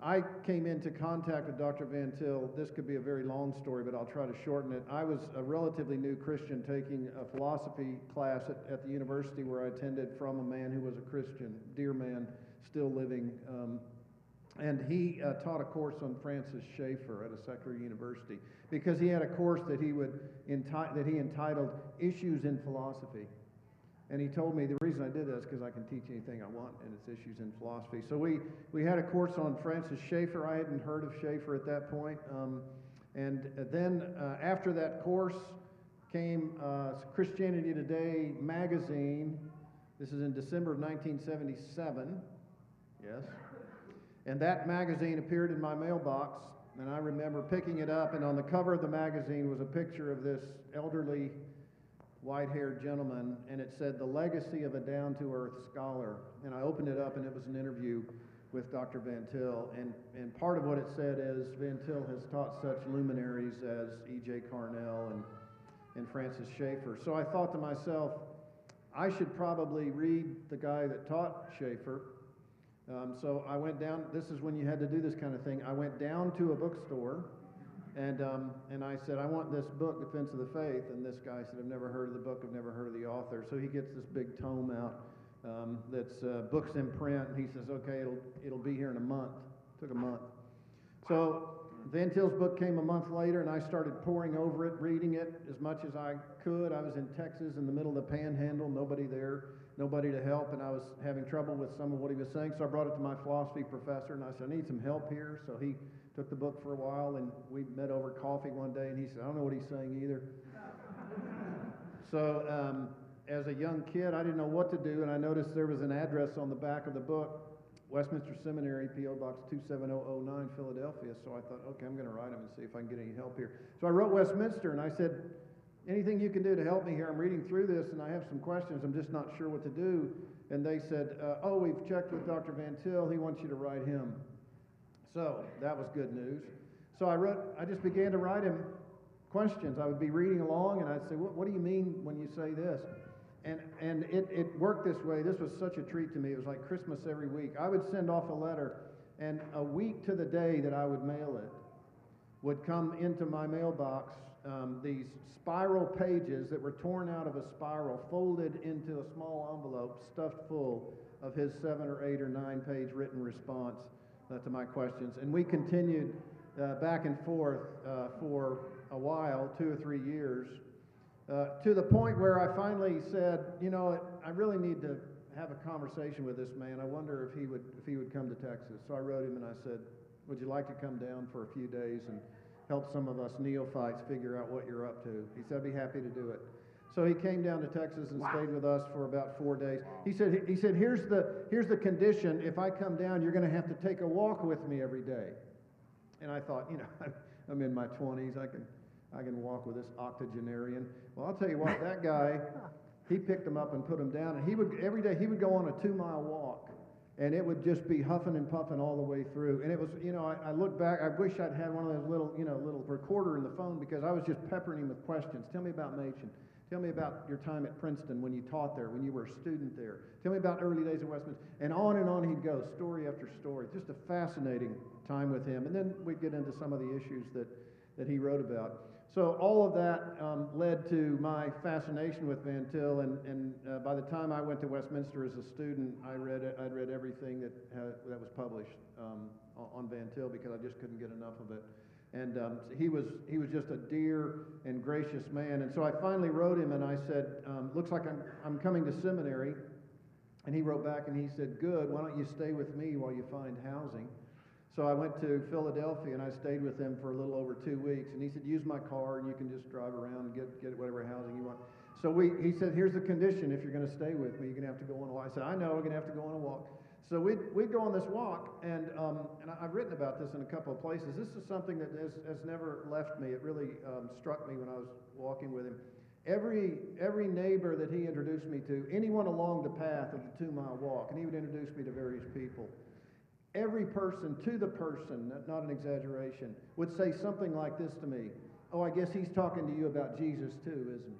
I came into contact with Dr. Van Til. This could be a very long story, but I'll try to shorten it. I was a relatively new Christian taking a philosophy class at the university where I attended from a man who was a Christian, dear man, still living. And he taught a course on Francis Schaeffer at a secular university because he had a course that he entitled Issues in Philosophy. And he told me the reason I did that is because I can teach anything I want, and it's issues in philosophy. So we had a course on Francis Schaeffer. I hadn't heard of Schaeffer at that point. And then after that course came Christianity Today magazine. This is in December of 1977. Yes. And that magazine appeared in my mailbox, and I remember picking it up, and on the cover of the magazine was a picture of this elderly white-haired gentleman, and it said, The Legacy of a Down-to-Earth Scholar. And I opened it up, and it was an interview with Dr. Van Til, and part of what it said is Van Til has taught such luminaries as E.J. Carnell and Francis Schaeffer. So I thought to myself, I should probably read the guy that taught Schaeffer. So I went down, this is when you had to do this kind of thing. I went down to a bookstore and I said, I want this book, Defense of the Faith. And this guy said, I've never heard of the book, I've never heard of the author. So he gets this big tome out that's books in print. And he says, okay, it'll be here in a month. It took a month. So Van Til's book came a month later, and I started poring over it, reading it as much as I could. I was in Texas in the middle of the panhandle, nobody there, nobody to help, and I was having trouble with some of what he was saying. So I brought it to my philosophy professor, and I said, I need some help here. So he took the book for a while, and we met over coffee one day, and he said, I don't know what he's saying either. So as a young kid, I didn't know what to do, and I noticed there was an address on the back of the book, Westminster Seminary, P.O. Box 27009, Philadelphia. So I thought, okay, I'm going to write him and see if I can get any help here. So I wrote Westminster, and I said, anything you can do to help me here? I'm reading through this, and I have some questions. I'm just not sure what to do. And they said, oh, we've checked with Dr. Van Til. He wants you to write him. So that was good news. So I just began to write him questions. I would be reading along, and I'd say, what do you mean when you say this? And it worked this way. This was such a treat to me. It was like Christmas every week. I would send off a letter, and a week to the day that I would mail it would come into my mailbox these spiral pages that were torn out of a spiral, folded into a small envelope, stuffed full of his 7 or 8 or 9 page written response to my questions. And we continued back and forth for a while, 2 or 3 years, to the point where I finally said, you know, I really need to have a conversation with this man. I wonder if he would come to Texas. So I wrote him and I said, would you like to come down for a few days and help some of us neophytes figure out what you're up to? He said, I'd be happy to do it. So he came down to Texas and stayed with us for about 4 days. He said, here's the condition. If I come down, you're going to have to take a walk with me every day. And I thought, you know, I'm in my 20s. I can walk with this octogenarian. Well, I'll tell you what, that guy, he picked him up and put him down, and every day he would go on a 2-mile walk, and it would just be huffing and puffing all the way through. And it was, you know, I look back, I wish I'd had one of those little recorder in the phone, because I was just peppering him with questions. Tell me about Machen. Tell me about your time at Princeton when you taught there, when you were a student there. Tell me about early days at Westminster. And on he'd go, story after story. Just a fascinating time with him. And then we'd get into some of the issues that he wrote about. So all of that led to my fascination with Van Til, and by the time I went to Westminster as a student, I'd read everything that was published on Van Til, because I just couldn't get enough of it. And he was just a dear and gracious man. And so I finally wrote him and I said, looks like I'm coming to seminary. And he wrote back and he said, good, why don't you stay with me while you find housing? So I went to Philadelphia and I stayed with him for a little over 2 weeks. And he said, use my car and you can just drive around and get whatever housing you want. So he said, here's the condition. If you're going to stay with me, you're going to have to go on a walk. I said, I know, we're going to have to go on a walk. So we'd go on this walk, and I've written about this in a couple of places. This is something that has never left me. It really struck me when I was walking with him. Every neighbor that he introduced me to, anyone along the path of the 2-mile walk, and he would introduce me to various people. Every person, to the person, not an exaggeration, would say something like this to me. Oh, I guess he's talking to you about Jesus too, isn't he?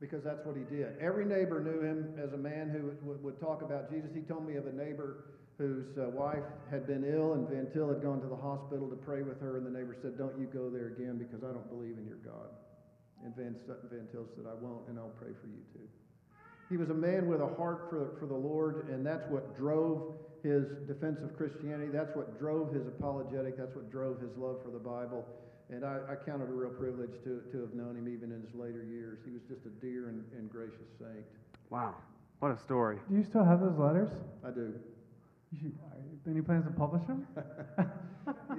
Because that's what he did. Every neighbor knew him as a man who would talk about Jesus. He told me of a neighbor whose wife had been ill, and Van Til had gone to the hospital to pray with her, and the neighbor said, don't you go there again, because I don't believe in your God. And Van Til said, I won't, and I'll pray for you too. He was a man with a heart for the Lord, and that's what drove his defense of Christianity. That's what drove his apologetic. That's what drove his love for the Bible. And I count it a real privilege to have known him even in his later years. He was just a dear and gracious saint. Wow, what a story. Do you still have those letters? I do. Any plans to publish them?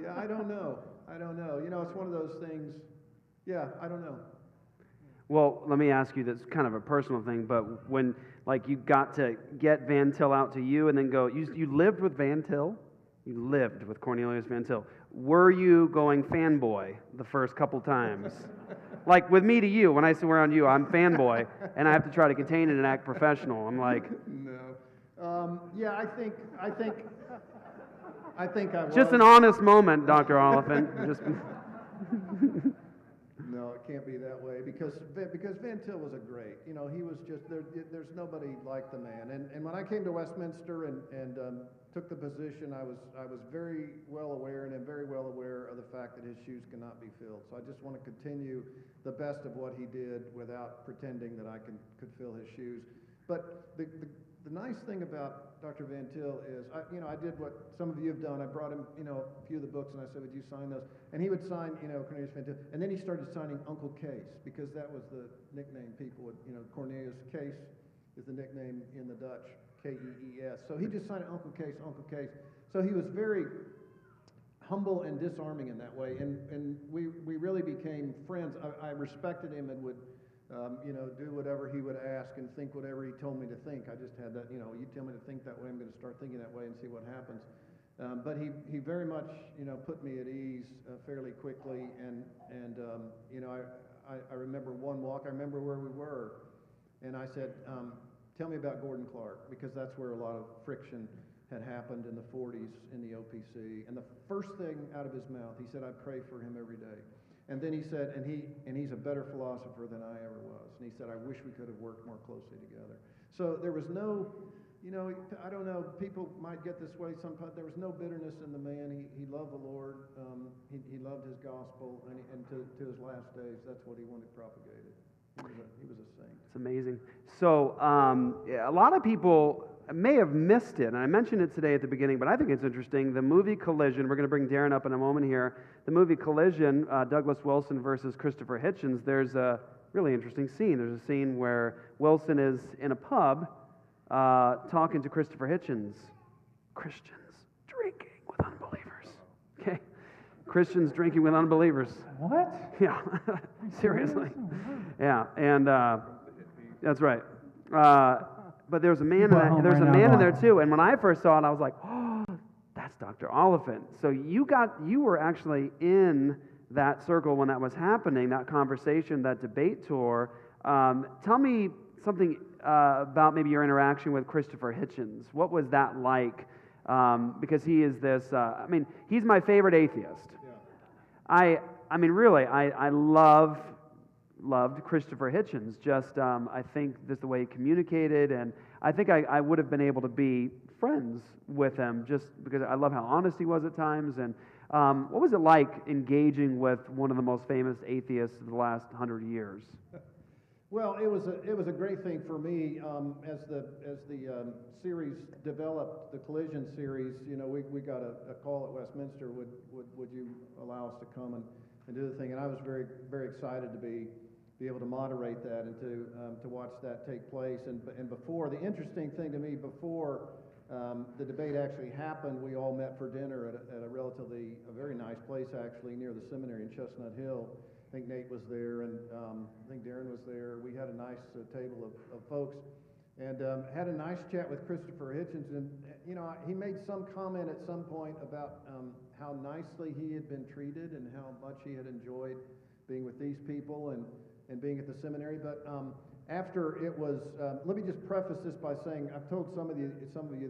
Yeah, I don't know. You know, it's one of those things. Yeah, I don't know. Well, let me ask you this kind of a personal thing, but when you got to get Van Til out to you and then go, you lived with Van Til? You lived with Cornelius Van Til. Were you going fanboy the first couple times? Like with me to you, when I sit around you, I'm fanboy, and I have to try to contain it and act professional. I'm like, no. Yeah, I think I was. Just an honest moment, Dr. Oliphant. Just No, can't be that way because Van Til was a great. You know, he was just there's nobody like the man. And when I came to Westminster and took the position, I was very well aware and am very well aware of the fact that his shoes cannot be filled. So I just want to continue the best of what he did without pretending that I could fill his shoes. But the nice thing about Dr. Van Til is, I did what some of you have done. I brought him, a few of the books, and I said, would you sign those? And he would sign, Cornelius Van Til. And then he started signing Uncle Case, because that was the nickname people would, Cornelius Case is the nickname in the Dutch, K-E-E-S. So he just signed Uncle Case, Uncle Case. So he was very humble and disarming in that way. And we really became friends. I respected him and would, do whatever he would ask and think whatever he told me to think. I just had that, you tell me to think that way, I'm going to start thinking that way and see what happens. But he very much, put me at ease fairly quickly. And I remember one walk, I remember where we were, and I said, tell me about Gordon Clark, because that's where a lot of friction had happened in the 40s in the OPC. And the first thing out of his mouth, he said, I pray for him every day. And then he said, and he's a better philosopher than I ever was. And he said, I wish we could have worked more closely together. So there was no, I don't know, people might get this way sometimes. There was no bitterness in the man. He loved the Lord. He loved his gospel. And to his last days, that's what he wanted propagated. He was a saint. It's amazing. So a lot of people may have missed it, and I mentioned it today at the beginning, but I think it's interesting. The movie Collision, we're going to bring Darren up in a moment here. The movie Collision, Douglas Wilson versus Christopher Hitchens, there's a really interesting scene. There's a scene where Wilson is in a pub talking to Christopher Hitchens. Christians drinking with unbelievers. Okay? Christians drinking with unbelievers. What? Yeah, seriously. Yeah, and that's right. But there's a man in there too. And when I first saw it, I was like, oh, that's Dr. Oliphant. So you were actually in that circle when that was happening, that conversation, that debate tour. Tell me something about maybe your interaction with Christopher Hitchens. What was that like? Because he is this, he's my favorite atheist. Yeah. I loved Christopher Hitchens. Just, I think just the way he communicated, and I think I would have been able to be friends with him just because I love how honest he was at times. And what was it like engaging with one of the most famous atheists of the last 100 years? Well, it was a great thing for me as the series developed, the Collision series. We got a call at Westminster. Would you allow us to come and do the thing? And I was very, very excited to be able to moderate that and to watch that take place. And before, the interesting thing to me, before the debate actually happened, we all met for dinner at a very nice place actually near the seminary in Chestnut Hill. I think Nate was there, and I think Darren was there. We had a nice table of folks, and had a nice chat with Christopher Hitchens. And he made some comment at some point about how nicely he had been treated and how much he had enjoyed being with these people and being at the seminary. But after it was, let me just preface this by saying, I've told some of you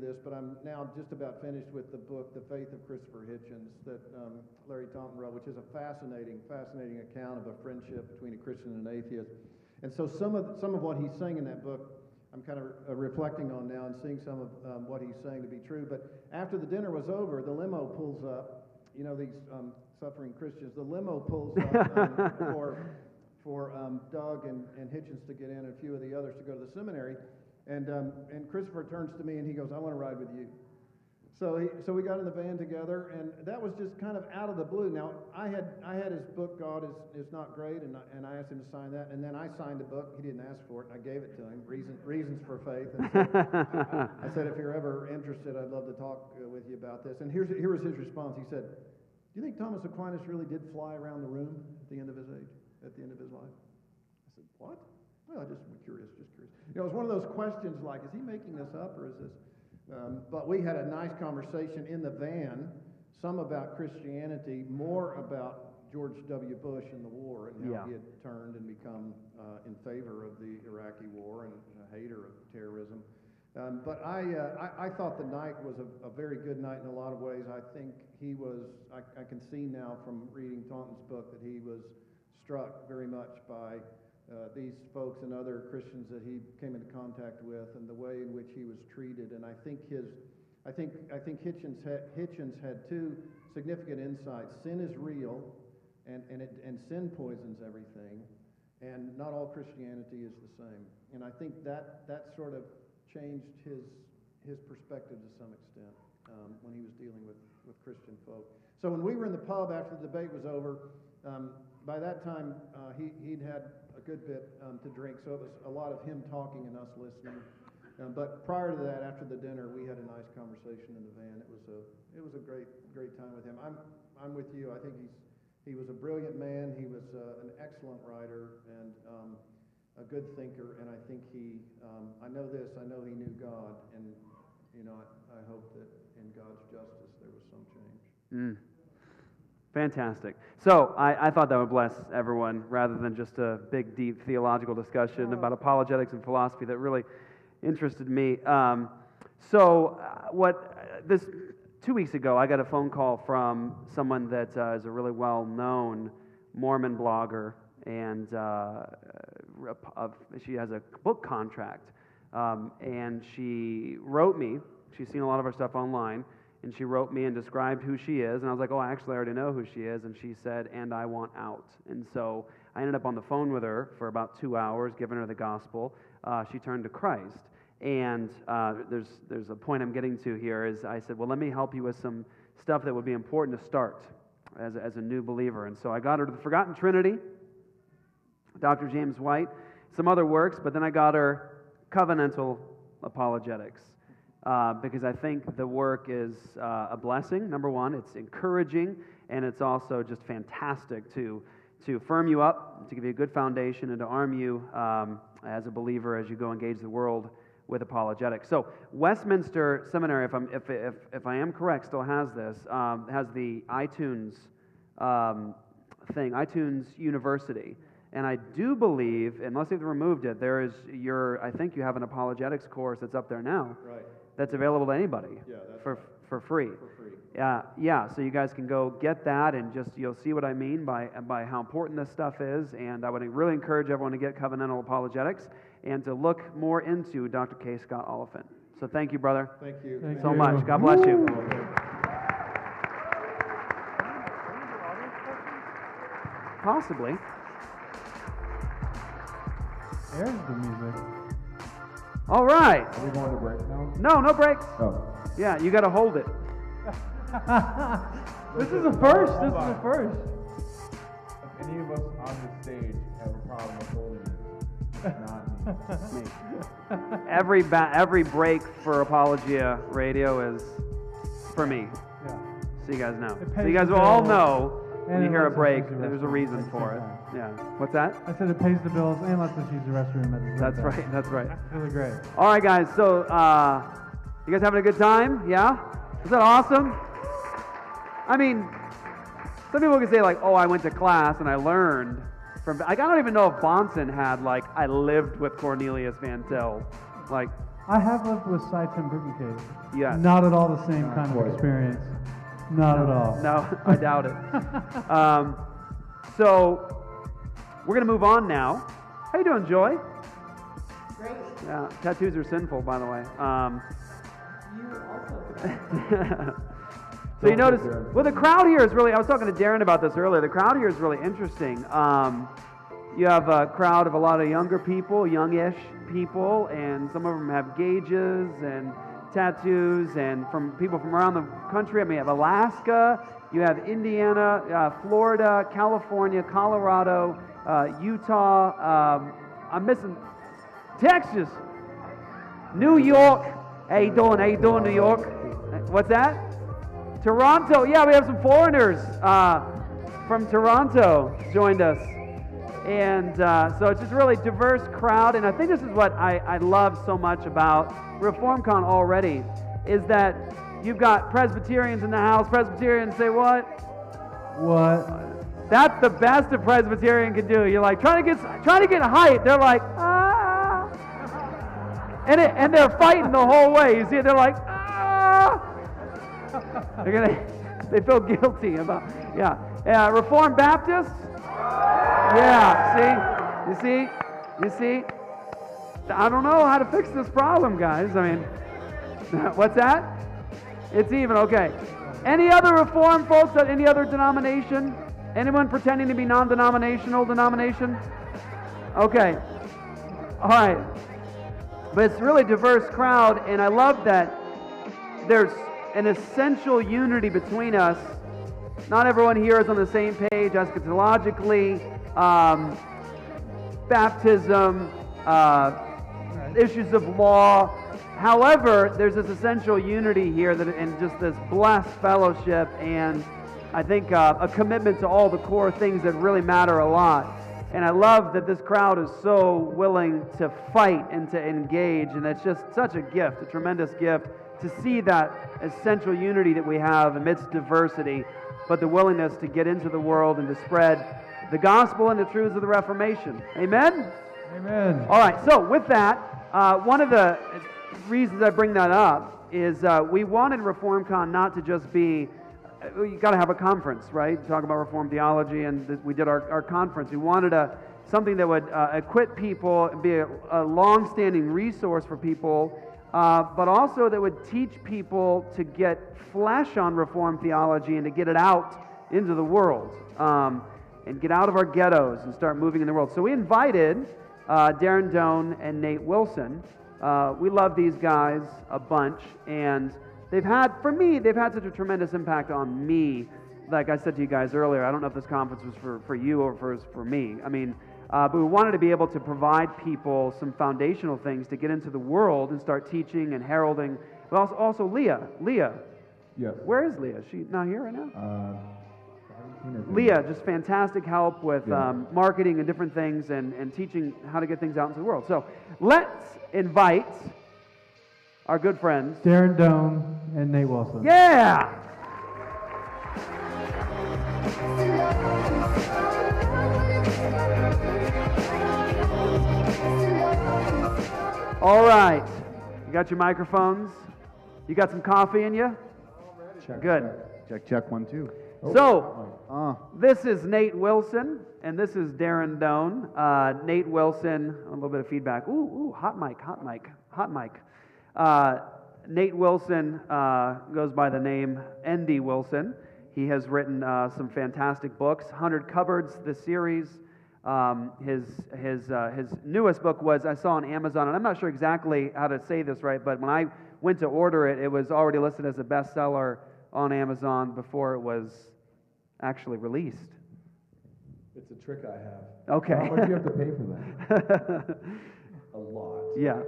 this, but I'm now just about finished with the book, The Faith of Christopher Hitchens, that Larry Taunton wrote, which is a fascinating account of a friendship between a Christian and an atheist. And so some of what he's saying in that book, I'm kind of reflecting on now and seeing some of what he's saying to be true. But after the dinner was over, the limo pulls up. These suffering Christians, the limo pulls up for Doug and Hitchens to get in, and a few of the others to go to the seminary. And Christopher turns to me and he goes, I want to ride with you. So we got in the van together, and that was just kind of out of the blue. Now, I had his book, God is Not Great, and I asked him to sign that, and then I signed the book. He didn't ask for it, and I gave it to him, Reasons for Faith. And so I said, if you're ever interested, I'd love to talk with you about this. And here was his response. He said, do you think Thomas Aquinas really did fly around the room at the end of his life? I said, what? Well, just curious. It was one of those questions like, is he making this up, or is this? But we had a nice conversation in the van, some about Christianity, more about George W. Bush and the war and how he had turned and become in favor of the Iraqi war and a hater of terrorism. But I thought the night was a very good night in a lot of ways. I think he was, I can see now from reading Taunton's book that he was struck very much by these folks and other Christians that he came into contact with, and the way in which he was treated. And I think Hitchens had two significant insights. Sin is real, and sin poisons everything, and not all Christianity is the same. And I think that sort of changed his perspective to some extent when he was dealing with Christian folk. So when we were in the pub after the debate was over, by that time he'd had a good bit to drink, so it was a lot of him talking and us listening. But prior to that, after the dinner, we had a nice conversation in the van. It was a great time with him. I'm with you. I think he was a brilliant man. He was an excellent writer and a good thinker. And I think I know he knew God, and I hope that in God's justice there was some change. Fantastic. So I thought that would bless everyone rather than just a big, deep theological discussion about apologetics and philosophy that really interested me. This 2 weeks ago, I got a phone call from someone that is a really well-known Mormon blogger, and she has a book contract, and she wrote me. She's seen a lot of our stuff online, and she wrote me and described who she is, and I was like, oh, actually, I already know who she is, and she said, and I want out. And so I ended up on the phone with her for about 2 hours, giving her the gospel. She turned to Christ. And there's a point I'm getting to here is I said, well, let me help you with some stuff that would be important to start as a new believer. And so I got her to the Forgotten Trinity, Dr. James White, some other works, but then I got her Covenantal Apologetics because I think the work is a blessing. Number one, it's encouraging, and it's also just fantastic to firm you up, to give you a good foundation, and to arm you as a believer as you go engage the world with apologetics. So Westminster Seminary, if I am correct, still has this, has the iTunes thing, iTunes University. And I do believe, unless they've removed it, I think you have an apologetics course that's up there now. Right. That's available to anybody. Yeah, that's for free. For free. Yeah. So you guys can go get that, and you'll see what I mean by how important this stuff is. And I would really encourage everyone to get Covenantal Apologetics and to look more into Dr. K. Scott Oliphant. So thank you, brother. Thank you. Thank So you. much. God bless you. Possibly. There's the music. All right. Are we going to break now? No breaks. Oh. Yeah, you got to hold it. This is a first. This is a first. If any of us on this stage have a problem with holding it, not me. Every break for Apologia Radio is for me. Yeah. So you guys know. It So pays you guys the will all bills, know and when you it hear a lets us break, use the there's a restroom reason at the for same it. time. Yeah. What's that? I said it pays the bills and lets us use the restroom at the same That's time. right. That's right. Really great. All right, guys. So you guys having a good time? Yeah? Is that awesome? I mean, some people can say like, "Oh, I went to class and I learned from." Like, I don't even know if Bonson had like, "I lived with Cornelius Van Til." Like, I have lived with Seitan Bruggencase. yes. Not at all the same kind of experience. Not at all. No, I doubt it. So we're gonna move on now. How you doing, Joy? Great. Yeah, tattoos are sinful, by the way. You also. So you notice, well, the crowd here is really, I was talking to Darren about this earlier, the crowd here is really interesting. You have a crowd of a lot of younger people, youngish people, and some of them have gauges and tattoos, and from people from around the country. I mean, you have Alaska, you have Indiana, Florida, California, Colorado, Utah, I'm missing Texas, New York. How you doing? How you doing, New York? What's that? Toronto. Yeah, we have some foreigners from Toronto joined us. And so it's just a really diverse crowd. And I think this is what I love so much about ReformCon already, is that you've got Presbyterians in the house. Presbyterians say what? What? That's the best a Presbyterian can do. You're like, trying to get height. They're like, ah. And they're fighting the whole way. You see it? They're like, ah. They feel guilty about, yeah. Reformed Baptists? Yeah, see? You see? I don't know how to fix this problem, guys. I mean, what's that? It's even, okay. Any other reform folks at any other denomination? Anyone pretending to be non-denominational denomination? Okay. All right. But it's really a diverse crowd, and I love that there's an essential unity between us. Not everyone here is on the same page eschatologically, baptism, issues of law. However, there's this essential unity here and just this blessed fellowship, and I think a commitment to all the core things that really matter a lot. And I love that this crowd is so willing to fight and to engage, and it's just such a gift, a tremendous gift, to see that essential unity that we have amidst diversity, but the willingness to get into the world and to spread the gospel and the truths of the Reformation. Amen? Amen. All right, so with that, one of the reasons I bring that up is we wanted ReformCon not to just be, you got to have a conference, right? Talk about Reformed theology, and we did our conference. We wanted something that would equip people and be a long-standing resource for people, but also that would teach people to get flesh on Reformed theology and to get it out into the world, and get out of our ghettos and start moving in the world. So we invited Darren Doan and Nate Wilson. We love these guys a bunch, and they've had such a tremendous impact on me. Like I said to you guys earlier, I don't know if this conference was for you or for me. I mean, but we wanted to be able to provide people some foundational things to get into the world and start teaching and heralding. But also Leah. Yes. Where is Leah? Is she not here right now? Leah, just fantastic help with marketing and different things and teaching how to get things out into the world. So let's invite our good friends, Darren Doan and Nate Wilson. Yeah! All right. You got your microphones? You got some coffee in you? Check. Good. Check 1 2. So, this is Nate Wilson, and this is Darren Doan. Nate Wilson, a little bit of feedback. Ooh, hot mic. Nate Wilson goes by the name N.D. Wilson. He has written some fantastic books, 100 Cupboards, the series. His newest book was, I saw on Amazon, and I'm not sure exactly how to say this right, but when I went to order it, it was already listed as a bestseller on Amazon before it was actually released. It's a trick I have. Okay. How much do you have to pay for that? A lot. Yeah.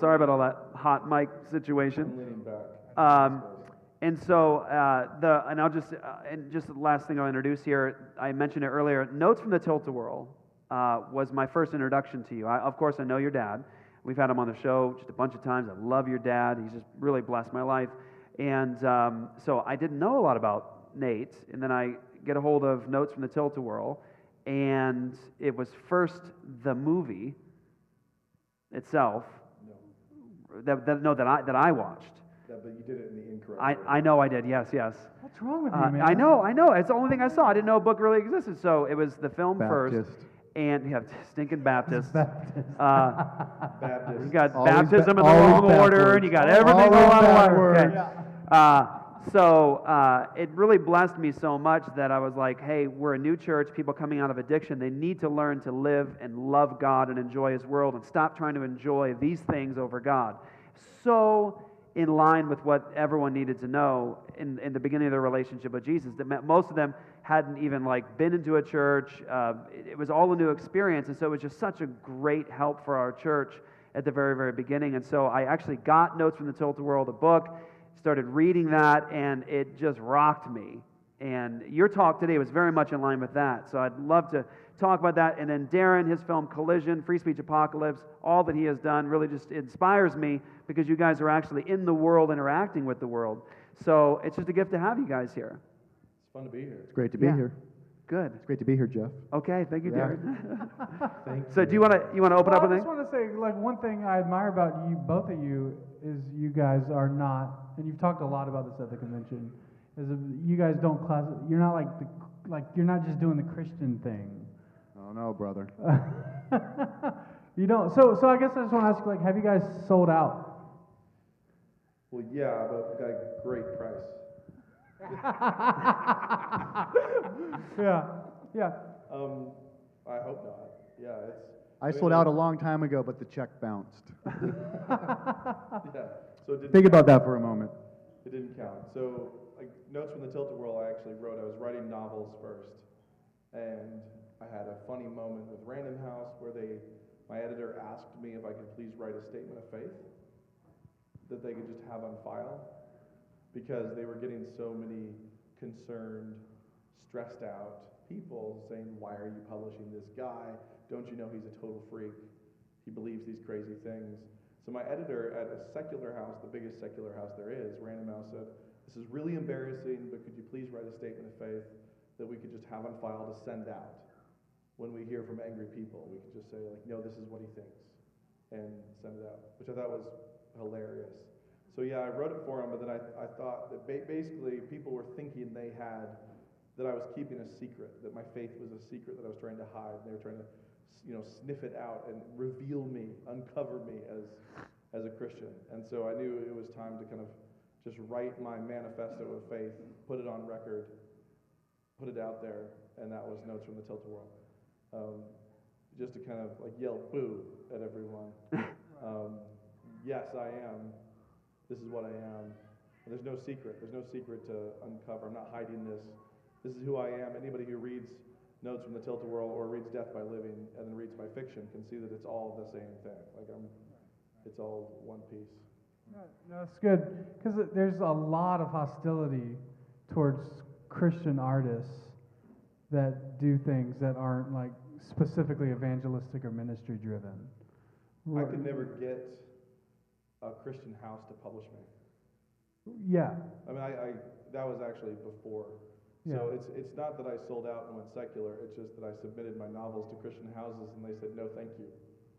Sorry about all that hot mic situation. I'm leaning back. And so, and just the last thing I'll introduce here, I mentioned it earlier, Notes from the Tilt-A-Whirl was my first introduction to you. Of course, I know your dad. We've had him on the show just a bunch of times. I love your dad. He's just really blessed my life. And so I didn't know a lot about Nate, and then I get a hold of Notes from the Tilt-A-Whirl, and it was first the movie itself that I watched. Yeah, but you did it in the incorrect way. I know I did, yes. What's wrong with you, man? I know. It's the only thing I saw. I didn't know a book really existed. So it was the film Baptist. first. And stinking Baptist. Baptist. You got Always baptism in the always wrong order, backwards. and you got everything Always going on. backwards. Okay. So it really blessed me so much that I was like, hey, we're a new church, people coming out of addiction. They need to learn to live and love God and enjoy His world and stop trying to enjoy these things over God. So in line with what everyone needed to know in the beginning of their relationship with Jesus. That most of them hadn't even been into a church. It was all a new experience, and so it was just such a great help for our church at the very, very beginning. And so I actually got Notes from the Tilt-A-Whirl, the book, started reading that, and it just rocked me. And your talk today was very much in line with that. So I'd love to talk about that. And then Darren, his film Collision, Free Speech Apocalypse, all that he has done really just inspires me because you guys are actually in the world, interacting with the world. So it's just a gift to have you guys here. It's fun to be here. It's great to be here. Good. It's great to be here, Jeff. Okay, thank you, Yeah. Darren. Thank So do you want to open up I with just want to say, one thing I admire about you, both of you, is you guys are not, and you've talked a lot about this at the convention, is you guys don't you're not you're not just doing the Christian thing. know, brother. You don't. So I guess I just want to ask you, like, have you guys sold out? Well, yeah, but we got a great price. Yeah. I hope not. Yeah, it's. I sold out a long time ago, but the check bounced. Yeah. So it didn't Think about count. that for a moment. It didn't count. So, like, Notes from the Tilted World, I actually wrote. I was writing novels first, and I had a funny moment with Random House where my editor asked me if I could please write a statement of faith that they could just have on file, because they were getting so many concerned, stressed out people saying, "Why are you publishing this guy? Don't you know he's a total freak? He believes these crazy things." So my editor at a secular house, the biggest secular house there is, Random House, said, "This is really embarrassing, but could you please write a statement of faith that we could just have on file to send out when we hear from angry people? We could just say, like, no, this is what he thinks," and send it out, which I thought was hilarious. So yeah, I wrote it for him, but then I thought that basically people were thinking that I was keeping a secret, that my faith was a secret that I was trying to hide. They were trying to, sniff it out and reveal me, uncover me as a Christian. And so I knew it was time to kind of just write my manifesto of faith, put it on record, put it out there, and that was Notes from the Tilted World. Just to kind of like yell boo at everyone. Yes, I am. This is what I am. And there's no secret. There's no secret to uncover. I'm not hiding this. This is who I am. Anybody who reads Notes from the Tilted World or reads Death by Living and then reads my fiction can see that it's all the same thing. Like it's all one piece. No, it's good, because there's a lot of hostility towards Christian artists that do things that aren't like specifically evangelistic or ministry driven. I could never get a Christian house to publish me. Yeah. I mean, I that was actually before. So it's not that I sold out and went secular. It's just that I submitted my novels to Christian houses and they said no, thank you.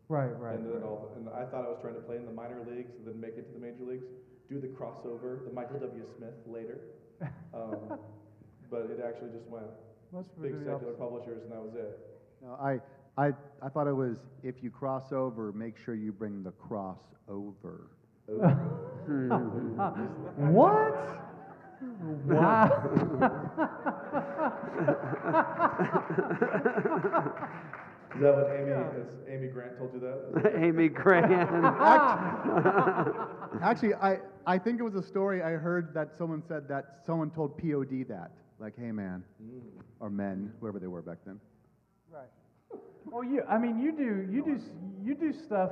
Right. And I thought I was trying to play in the minor leagues and then make it to the major leagues, do the crossover, the Michael W. Smith later. But it actually just went big secular publishers, and that was it. No, I thought it was, if you cross over, make sure you bring the cross over. What? Wow. Is that what Amy Grant told you that? Amy Grant. Actually, I think it was a story I heard that someone said that someone told POD that. Like, hey man, or men, whoever they were back then. Right. Well, you do stuff.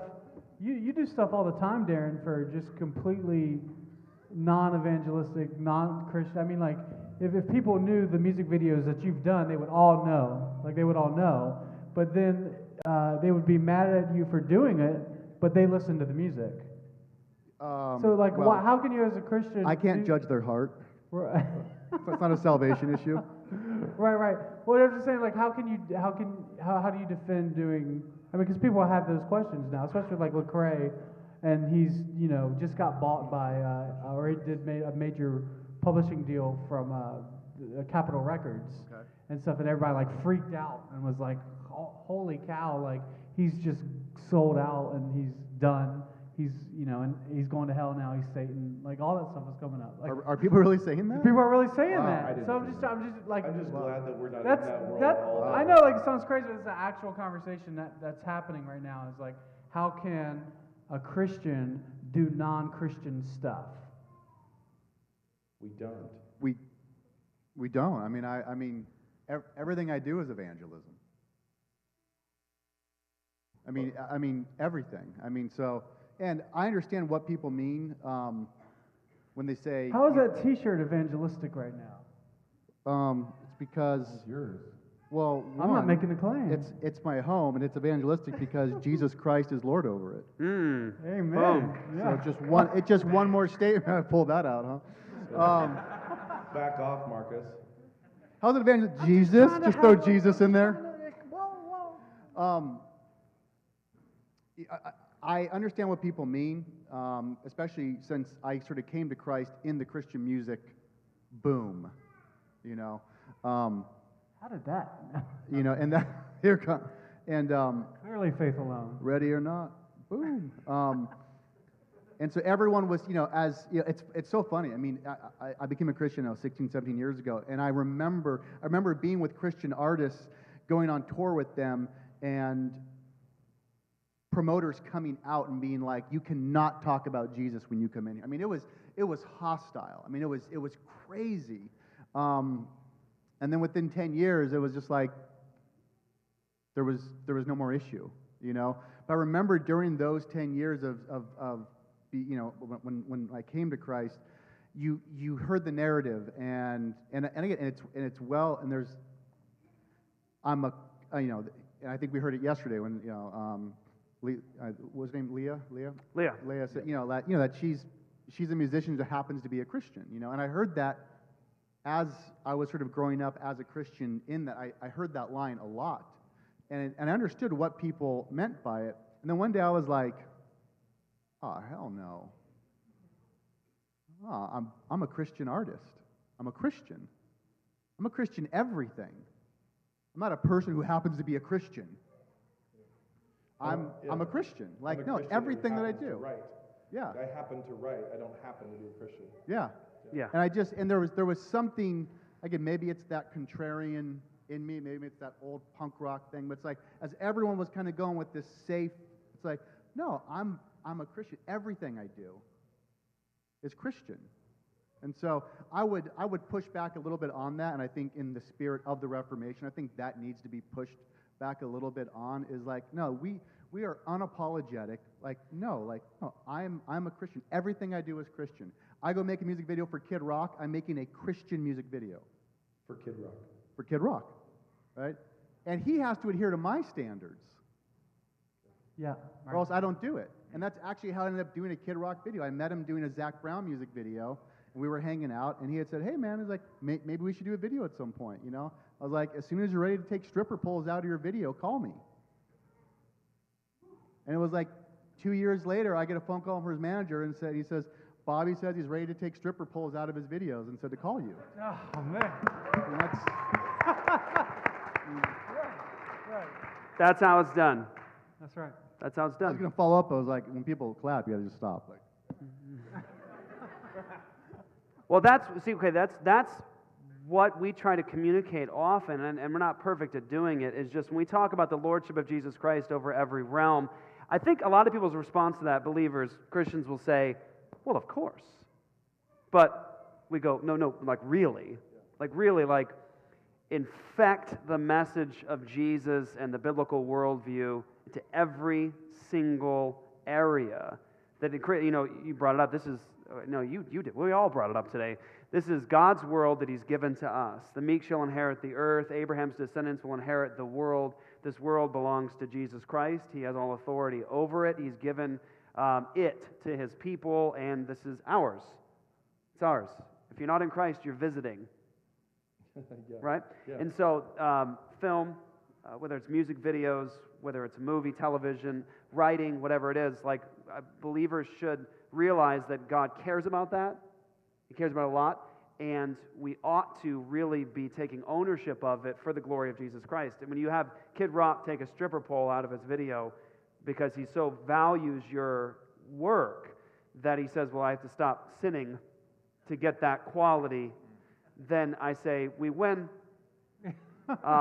You do stuff all the time, Darren, for just completely non-evangelistic, non-Christian. I mean, like, if people knew the music videos that you've done, they would all know. Like, they would all know. But then they would be mad at you for doing it, but they listen to the music. So, like, well, how can you, as a Christian? I can't judge their heart. Right. So it's not a salvation issue. Right. Well, I'm just saying, like, how do you defend doing? I mean, because people have those questions now, especially with, like, Lecrae, and he's just got bought by or he made a major publishing deal from Capitol Records and stuff, and everybody like freaked out and was like, holy cow, like he's just sold out and he's done. He's, and he's going to hell now. He's Satan. Like all that stuff is coming up. Like, are people really saying that? people are really saying Wow, that. So I'm just like. I'm just glad that we're not That's in that world that. at all. I know, like, it sounds crazy, but it's an actual conversation that's happening right now. Is like, how can a Christian do non-Christian stuff? We don't. We don't. I mean, everything I do is evangelism. I mean everything. And I understand what people mean when they say. How is that T-shirt evangelistic right now? It's because. It's yours. Well, I'm not making the claim. It's my home, and it's evangelistic because Jesus Christ is Lord over it. Amen. Boom. Yeah. So it's just one more statement. I pulled that out, huh? Back off, Marcus. How's it evangelistic? Jesus? Just throw Jesus in there. Whoa. I understand what people mean, especially since I sort of came to Christ in the Christian music boom, How did that? and that Here come. And Clearly faith alone. ready or not, boom. And so everyone was, it's so funny. I mean, I became a Christian 16, 17 years ago, and I remember being with Christian artists, going on tour with them, and promoters coming out and being like, "You cannot talk about Jesus when you come in here." I mean, it was hostile. I mean, it was crazy. And then within 10 years, it was just like there was no more issue, But I remember during those 10 years when I came to Christ, you heard the narrative, and again, it's well, and there's, and I think we heard it yesterday when what was her name, Leah? Leah said, that she's a musician who happens to be a Christian, and I heard that as I was sort of growing up as a Christian. In that, I heard that line a lot, and I understood what people meant by it. And then one day I was like, oh, hell no. Oh, I'm a Christian artist. I'm a Christian. I'm a Christian everything. I'm not a person who happens to be a Christian. I'm a Christian. Like, no, Christian everything that I happens to do. write. Yeah. I happen to write. I don't happen to be a Christian. Yeah. Yeah. And there was something, again, maybe it's that contrarian in me, maybe it's that old punk rock thing, but it's like, as everyone was kind of going with this safe, it's like, no, I'm a Christian. Everything I do is Christian. And so I would push back a little bit on that, and I think in the spirit of the Reformation, I think that needs to be pushed back a little bit on, is like, no, we are unapologetic. No, I'm a Christian. Everything I do is Christian. I go make a music video for Kid Rock, I'm making a Christian music video. For Kid Rock. For Kid Rock, right? And he has to adhere to my standards. Yeah. Or else I don't do it. And that's actually how I ended up doing a Kid Rock video. I met him doing a Zac Brown music video, and we were hanging out, and he had said, hey, man, he's like, maybe we should do a video at some point, I was like, as soon as you're ready to take stripper poles out of your video, call me. And it was like 2 years later, I get a phone call from his manager, and he says, Bobby says he's ready to take stripper poles out of his videos and said to call you. Oh, man. And that's... That's how it's done. That's right. That's how it's I was done. going to follow up. I was like, when people clap, you got to just stop. Well, that's what we try to communicate often, and we're not perfect at doing it, is just when we talk about the Lordship of Jesus Christ over every realm, I think a lot of people's response to that, believers, Christians will say, well, of course. But we go, no, like really, infect the message of Jesus and the biblical worldview into every single area. That you brought it up. This is you did. We all brought it up today. This is God's world that He's given to us. The meek shall inherit the earth. Abraham's descendants will inherit the world. This world belongs to Jesus Christ. He has all authority over it. He's given it to His people, and this is ours. It's ours. If you're not in Christ, you're visiting. Yeah. Right? Yeah. And so film, whether it's music videos, whether it's movie, television, writing, whatever it is, believers should realize that God cares about that. He cares about it a lot, and we ought to really be taking ownership of it for the glory of Jesus Christ. And when you have Kid Rock take a stripper pole out of his video because he so values your work that he says, well, I have to stop sinning to get that quality, then I say, we win. That's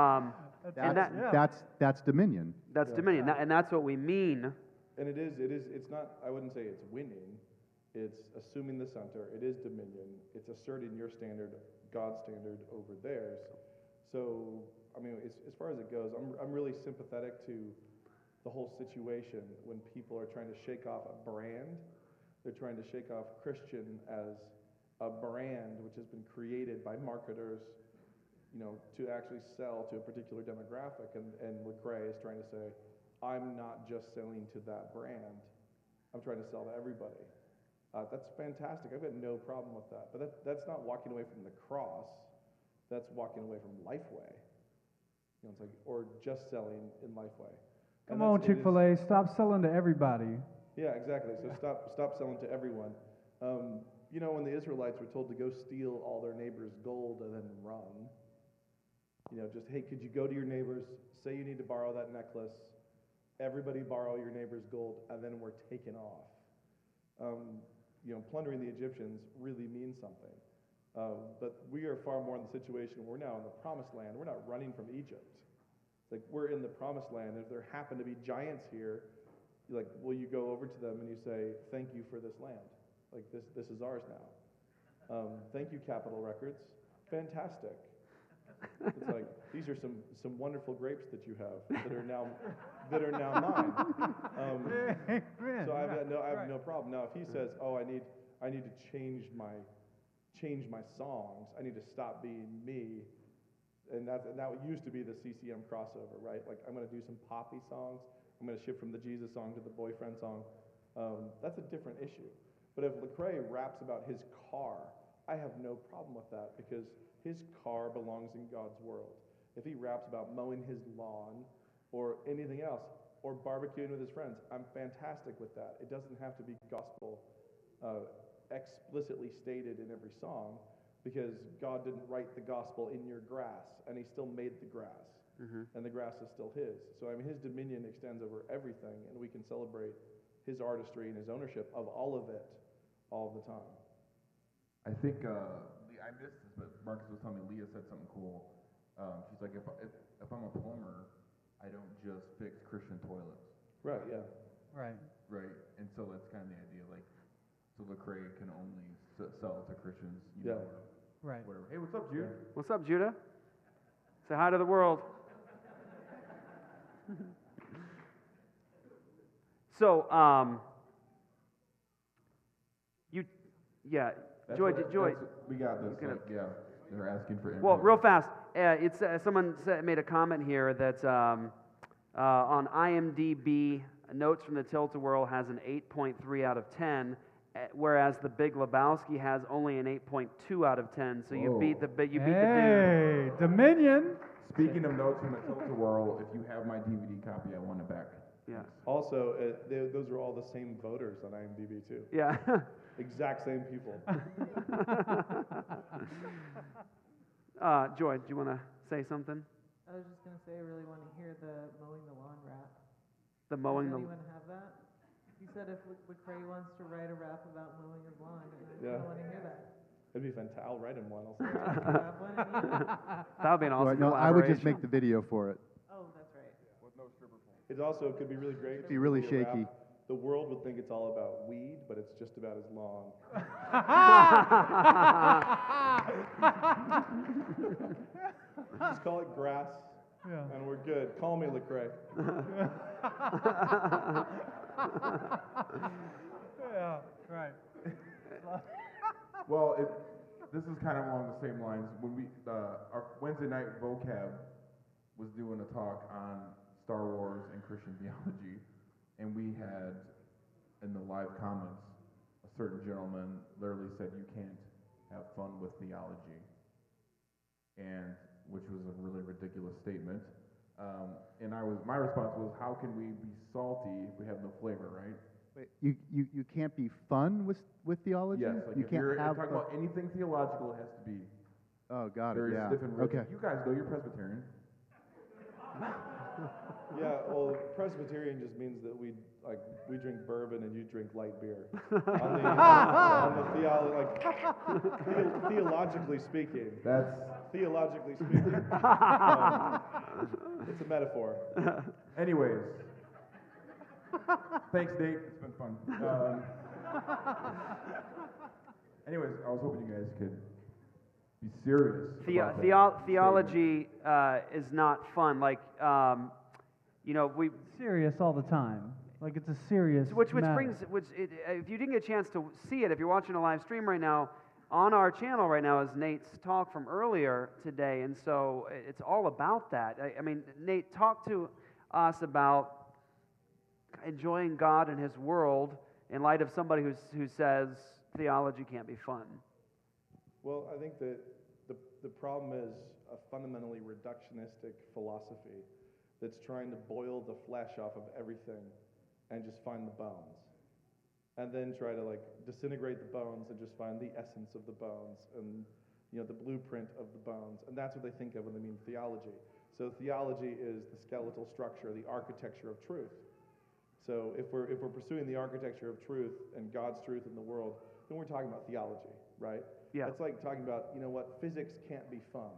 dominion. That's dominion, and that's what we mean. And it's not, I wouldn't say it's winning. It's assuming the center. It is dominion. It's asserting your standard, God's standard over theirs. So, I mean, as far as it goes, I'm really sympathetic to the whole situation when people are trying to shake off a brand. They're trying to shake off Christian as a brand which has been created by marketers, to actually sell to a particular demographic. And Lecrae is trying to say, I'm not just selling to that brand. I'm trying to sell to everybody. That's fantastic. I've got no problem with that. But that's not walking away from the cross. That's walking away from Lifeway. It's like, or just selling in Lifeway. Come on, Chick-fil-A, stop selling to everybody. Yeah, exactly. So stop selling to everyone. When the Israelites were told to go steal all their neighbors' gold and then run, just, hey, could you go to your neighbors, say you need to borrow that necklace, everybody borrow your neighbor's gold, and then we're taking off. Plundering the Egyptians really means something. But we are far more in the situation where we're now in the promised land. We're not running from Egypt. Like, we're in the promised land. If there happen to be giants here, will you go over to them and you say, thank you for this land? Like, this is ours now. Thank you, Capitol Records. Fantastic. It's like, these are some wonderful grapes that you have that are now mine. So I have no problem. Now, if he says, oh, I need to change my songs, I need to stop being me, and that used to be the CCM crossover, right? Like, I'm going to do some poppy songs. I'm going to shift from the Jesus song to the boyfriend song. That's a different issue. But if Lecrae raps about his car, I have no problem with that, because his car belongs in God's world. If he raps about mowing his lawn or anything else, or barbecuing with his friends, I'm fantastic with that. It doesn't have to be gospel explicitly stated in every song, because God didn't write the gospel in your grass, and he still made the grass, and the grass is still his. So his dominion extends over everything, and we can celebrate his artistry and his ownership of all of it all the time. I think I missed this, but Marcus was telling me Leah said something cool. She's like, if I'm a plumber, I don't just fix Christian toilets. Right. Yeah. Right. Right. And so that's kind of the idea. Like, so Lecrae can only sell to Christians. Right. Whatever. Hey, what's up, Jude? Yeah. What's up, Judah? Say hi to the world. So, Joy, we got this. They're asking for input. Well, real fast, someone made a comment here that on IMDb, Notes from the Tilt-A-Whirl has an 8.3 out of 10, whereas The Big Lebowski has only an 8.2 out of 10. So you beat the dude. Hey, Dominion. Speaking of Notes from the Tilt-A-Whirl, if you have my DVD copy, I want it back. Yeah. Also, those are all the same voters on IMDb too. Yeah. Exact same people. Joy, do you want to say something? I was just gonna say, I really want to hear the mowing the lawn rap. The mowing Does the. anyone have that? He said if Lecrae wants to write a rap about mowing his lawn, and I want to hear that. It'd be fantastic. I'll write him one. I'll say That would be an awesome No, I would just collaboration. make the video for it. Oh, that's right. With no stripper pole. It also could be really great. It'd be really to do a shaky. rap. The world would think it's all about weed, but it's just about his lawn. Just call it grass, and we're good. Call me Lecrae. Yeah, right. Well, this is kind of along the same lines. When our Wednesday night vocab was doing a talk on Star Wars and Christian theology, and we had, in the live comments, a certain gentleman literally said, you can't have fun with theology, and which was a really ridiculous statement. And my response was, how can we be salty if we have no flavor, right? Wait, you can't be fun with theology? Yes, like you if can't you're have talking about anything theological, it has to be Oh, got it. very Yeah. stiff and rigid. Okay. You guys know you're Presbyterian. Yeah, well, Presbyterian just means that we drink bourbon and you drink light beer. on the theologically speaking. That's Theologically speaking. It's a metaphor. anyways. Thanks, Nate. It's been fun. Anyways, I was hoping you guys could be serious. about that Theology is not fun. Like, we. Serious all the time. Like it's a serious Which matter. brings, if you didn't get a chance to see it, if you're watching a live stream right now, on our channel right now is Nate's talk from earlier today, and so it's all about that. I mean, Nate, talk to us about enjoying God and His world in light of somebody who says theology can't be fun. Well, I think that the problem is a fundamentally reductionistic philosophy that's trying to boil the flesh off of everything and just find the bones. And then try to disintegrate the bones and just find the essence of the bones. And the blueprint of the bones. And that's what they think of when they mean theology. So theology is the skeletal structure, the architecture of truth. So if we're pursuing the architecture of truth and God's truth in the world, then we're talking about theology, right? Yeah. It's like talking about, physics can't be fun.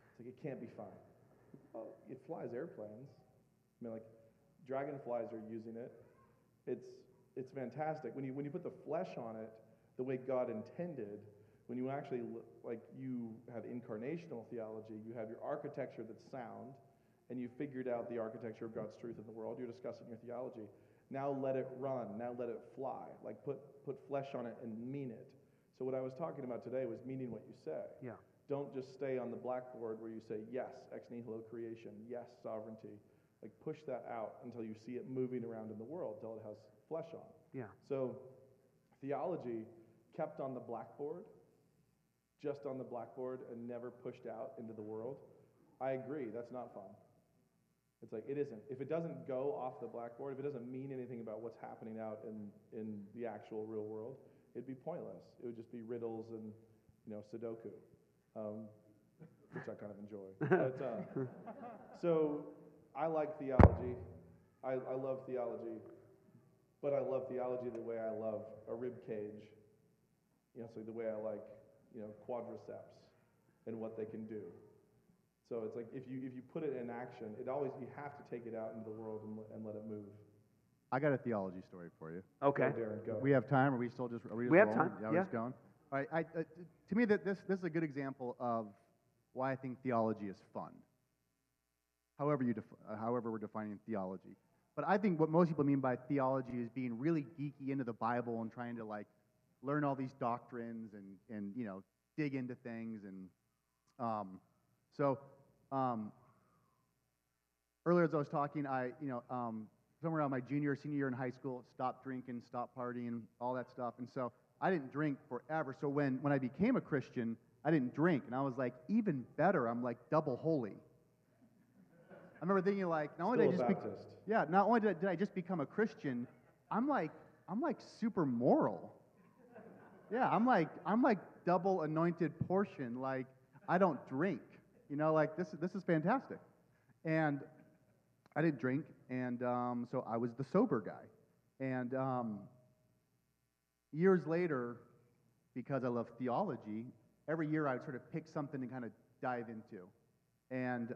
It's like it can't be fun. Well, it flies airplanes. I mean, like, dragonflies are using it. It's fantastic. When you put the flesh on it, the way God intended, when you actually, you have incarnational theology, you have your architecture that's sound, and you figured out the architecture of God's truth in the world, you're discussing your theology. Now let it run, now let it fly. Like put flesh on it and mean it. So what I was talking about today was meaning what you say. Yeah. Don't just stay on the blackboard where you say, yes, ex nihilo creation, yes, sovereignty. Like push that out until you see it moving around in the world, until it has flesh on. Yeah. So theology kept on the blackboard, just on the blackboard, and never pushed out into the world. I agree, that's not fun. It's like, it isn't. If it doesn't go off the blackboard, if it doesn't mean anything about what's happening out in the actual real world, it'd be pointless. It would just be riddles and, Sudoku, which I kind of enjoy. But, so I like theology. I love theology, but I love theology the way I love a rib cage. So the way I like, quadriceps and what they can do. So it's like if you put it in action, you have to take it out into the world and let it move. I got a theology story for you. Okay. Go, Darren, go. We have time? Are we still just? Are we just We have rolling? time, Yeah, yeah. we're just going. All right. To me, this is a good example of why I think theology is fun. However we're defining theology, but I think what most people mean by theology is being really geeky into the Bible and trying to learn all these doctrines and dig into things and earlier as I was talking, somewhere around my junior or senior year in high school, stopped drinking, stopped partying, all that stuff. And so I didn't drink forever. So when I became a Christian, I didn't drink. And I was like, even better, I'm like double holy. I remember thinking not only did I just become a Christian, I'm like super moral. Yeah, I'm like double anointed portion. Like I don't drink. This is fantastic. And I didn't drink, and so I was the sober guy. And years later, because I love theology, every year I would sort of pick something to kind of dive into. And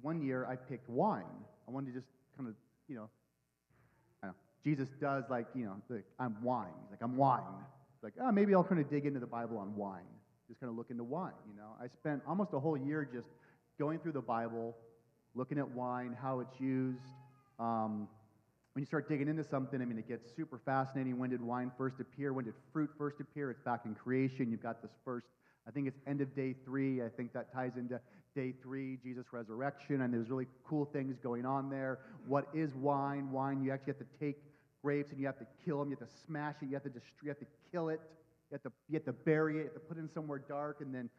one year I picked wine. I wanted to just kind of, I don't know, Jesus does I'm wine. He's like, I'm wine. It's like, maybe I'll kind of dig into the Bible on wine. Just kind of look into wine, I spent almost a whole year just going through the Bible, looking at wine, how it's used. When you start digging into something, it gets super fascinating. When did wine first appear? When did fruit first appear? It's back in creation. You've got this first, I think it's end of day 3. I think that ties into day 3, Jesus' resurrection, and there's really cool things going on there. What is wine? Wine, you actually have to take grapes and you have to kill them. You have to smash it. You have to kill it. You have to bury it. You have to put it in somewhere dark, and then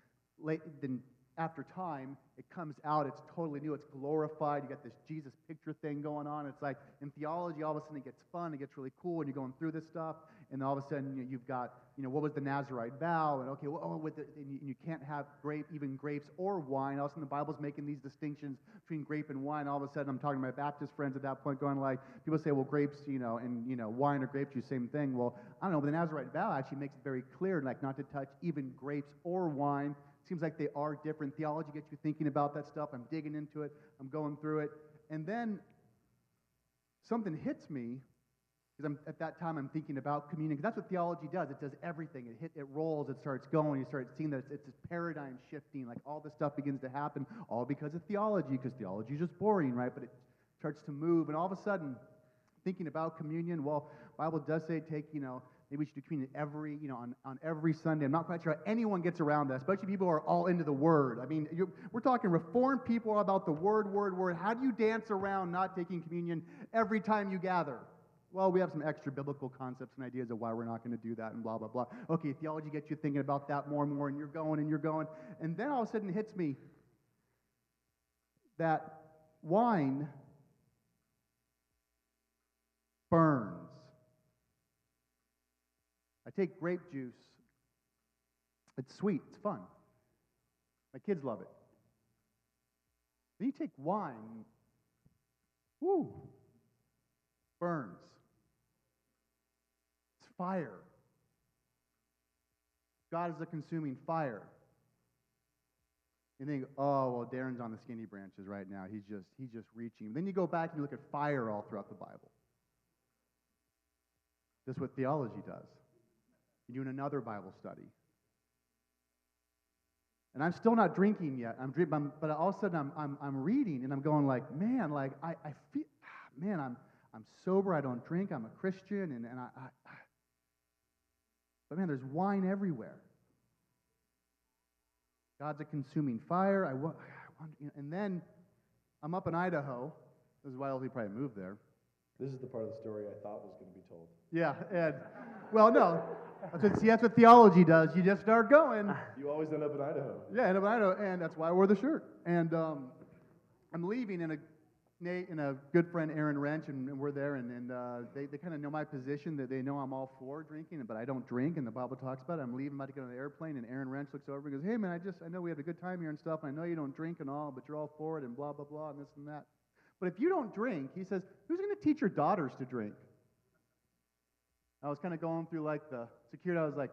after time, it comes out. It's totally new. It's glorified. You got this Jesus picture thing going on. It's like in theology, all of a sudden it gets fun. It gets really cool, and you're going through this stuff, and all of a sudden you've got what was the Nazarite vow, and okay, and you can't have even grapes or wine. All of a sudden the Bible's making these distinctions between grape and wine. All of a sudden I'm talking to my Baptist friends at that point, going people say, well, grapes, and wine or grape juice, same thing. Well, I don't know, but the Nazarite vow actually makes it very clear, not to touch even grapes or wine. Seems like they are different. Theology gets you thinking about that stuff. I'm digging into it. I'm going through it. And then something hits me, because at that time I'm thinking about communion, because that's what theology does. It does everything. It rolls. It starts going. You start seeing that it's this paradigm shifting. All this stuff begins to happen, all because of theology, because theology is just boring, right? But it starts to move. And all of a sudden, thinking about communion, well, the Bible does say take, maybe we should do communion on every Sunday. I'm not quite sure how anyone gets around that, especially people who are all into the Word. We're talking Reformed people about the Word. How do you dance around not taking communion every time you gather? Well, we have some extra biblical concepts and ideas of why we're not going to do that and blah, blah, blah. Okay, theology gets you thinking about that more and more, and you're going. And then all of a sudden it hits me that wine burns. I take grape juice, It's sweet. It's fun. My kids love it. Then you take wine, woo, burns. It's fire. God is a consuming fire. You think, oh, well, Darren's on the skinny branches right now. He's just reaching. Then you go back and you look at fire all throughout the Bible. That's what theology does. You're doing another Bible study. And I'm still not drinking yet. But all of a sudden I'm reading and I'm going like, man, like I feel, man, I'm sober. I don't drink. I'm a Christian, and but man, there's wine everywhere. God's a consuming fire. And then I'm up in Idaho. This is why Elsie probably moved there. This is the part of the story I thought was going to be told. Yeah, and well, no, that's what theology does. You just start going. You always end up in Idaho. Yeah, end up in Idaho, and that's why I wore the shirt. And I'm leaving, and Nate and a good friend, Aaron Wrench, and we're there, and they kind of know my position, that they know I'm all for drinking, but I don't drink, and the Bible talks about it. I'm leaving, about to get on the airplane, and Aaron Wrench looks over and goes, hey, man, I know we had a good time here and stuff, and I know you don't drink and all, but you're all for it, and blah, blah, blah, and this and that. But if you don't drink, he says, who's going to teach your daughters to drink? I was kind of going through like the security. I was like,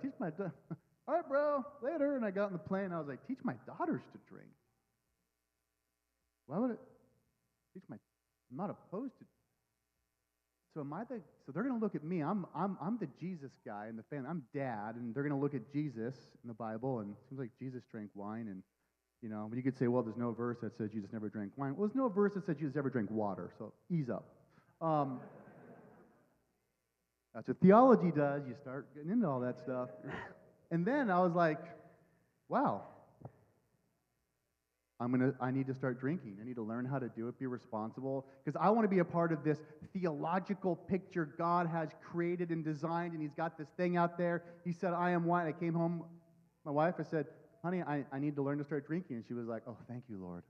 all right, bro, later. And I got on the plane. I was like, teach my daughters to drink. Why would it I'm not opposed to. So so they're going to look at me. I'm the Jesus guy in the family. I'm dad, and they're going to look at Jesus in the Bible, and it seems like Jesus drank wine, and but you could say, well, there's no verse that says Jesus never drank wine. Well, there's no verse that says Jesus ever drank water, so ease up. That's what theology does. You start getting into all that stuff. And then I was like, wow, I need to start drinking. I need to learn how to do it, be responsible, because I want to be a part of this theological picture God has created and designed, and he's got this thing out there. He said, I am wine. I came home, my wife, I said, honey, I need to learn to start drinking. And she was like, oh, thank you, Lord.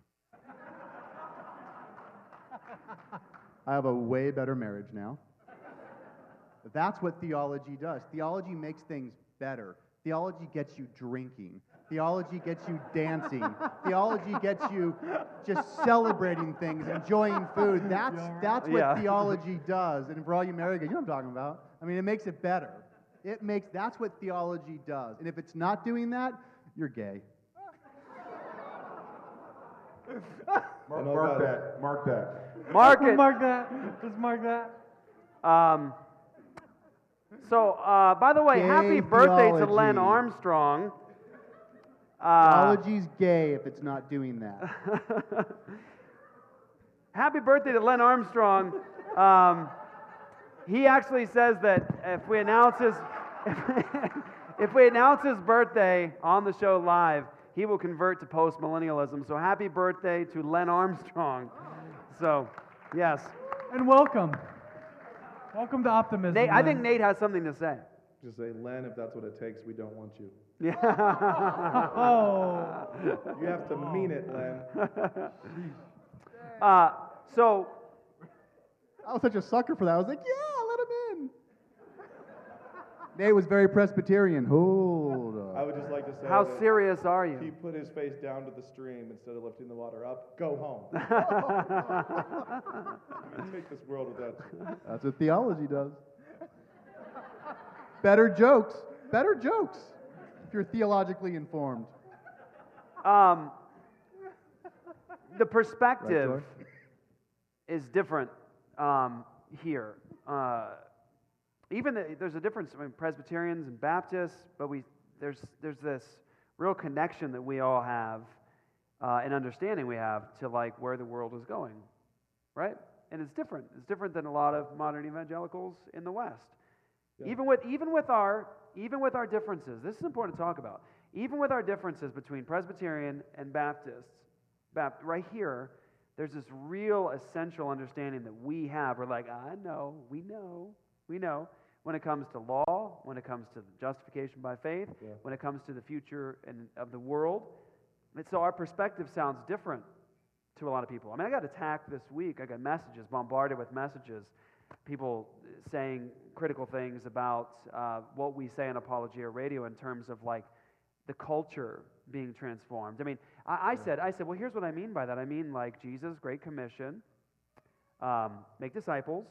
I have a way better marriage now. That's what theology does. Theology makes things better. Theology gets you drinking. Theology gets you dancing. Theology gets you just celebrating things, enjoying food. That's what theology does. And for all you married guys, you know what I'm talking about. I mean, it makes it better. That's what theology does. And if it's not doing that, you're gay. Mark that. Mark it. Mark that. Just mark that. So, by the way, Gay happy birthday to theology. Len Armstrong. Theology's gay if it's not doing that. Happy birthday to Len Armstrong. He actually says that if we announce his birthday on the show live, he will convert to post-millennialism. So happy birthday to Len Armstrong. So, yes. And welcome. Welcome to optimism. Nate, I think Nate has something to say. Just say, Len, if that's what it takes, we don't want you. Yeah. Oh. You have to mean it, Len. So, I was such a sucker for that. I was like, yeah, let him in. Nate was very Presbyterian. Hold on. I would just like to say how that serious are you? he put his face down to the stream instead of lifting the water up. Go home. Take this world without you. That's what theology does. Better jokes. Better jokes. If you're theologically informed. The perspective Right, is different here. There's a difference between Presbyterians and Baptists, but there's this real connection that we all have, and understanding we have to like where the world is going, right? And it's different. It's different than a lot of modern evangelicals in the West. Yeah. Even with our differences, this is important to talk about. Even with our differences between Presbyterian and Baptists, right here, there's this real essential understanding that we have. We're like, we know. When it comes to law, when it comes to justification by faith, when it comes to the future of the world. And so our perspective sounds different to a lot of people. I mean, I got attacked this week. I got messages, bombarded with messages, people saying critical things about what we say on Apologia Radio in terms of like the culture being transformed. I mean, I said, well, here's what I mean by that. I mean, like Jesus' Great Commission, make disciples,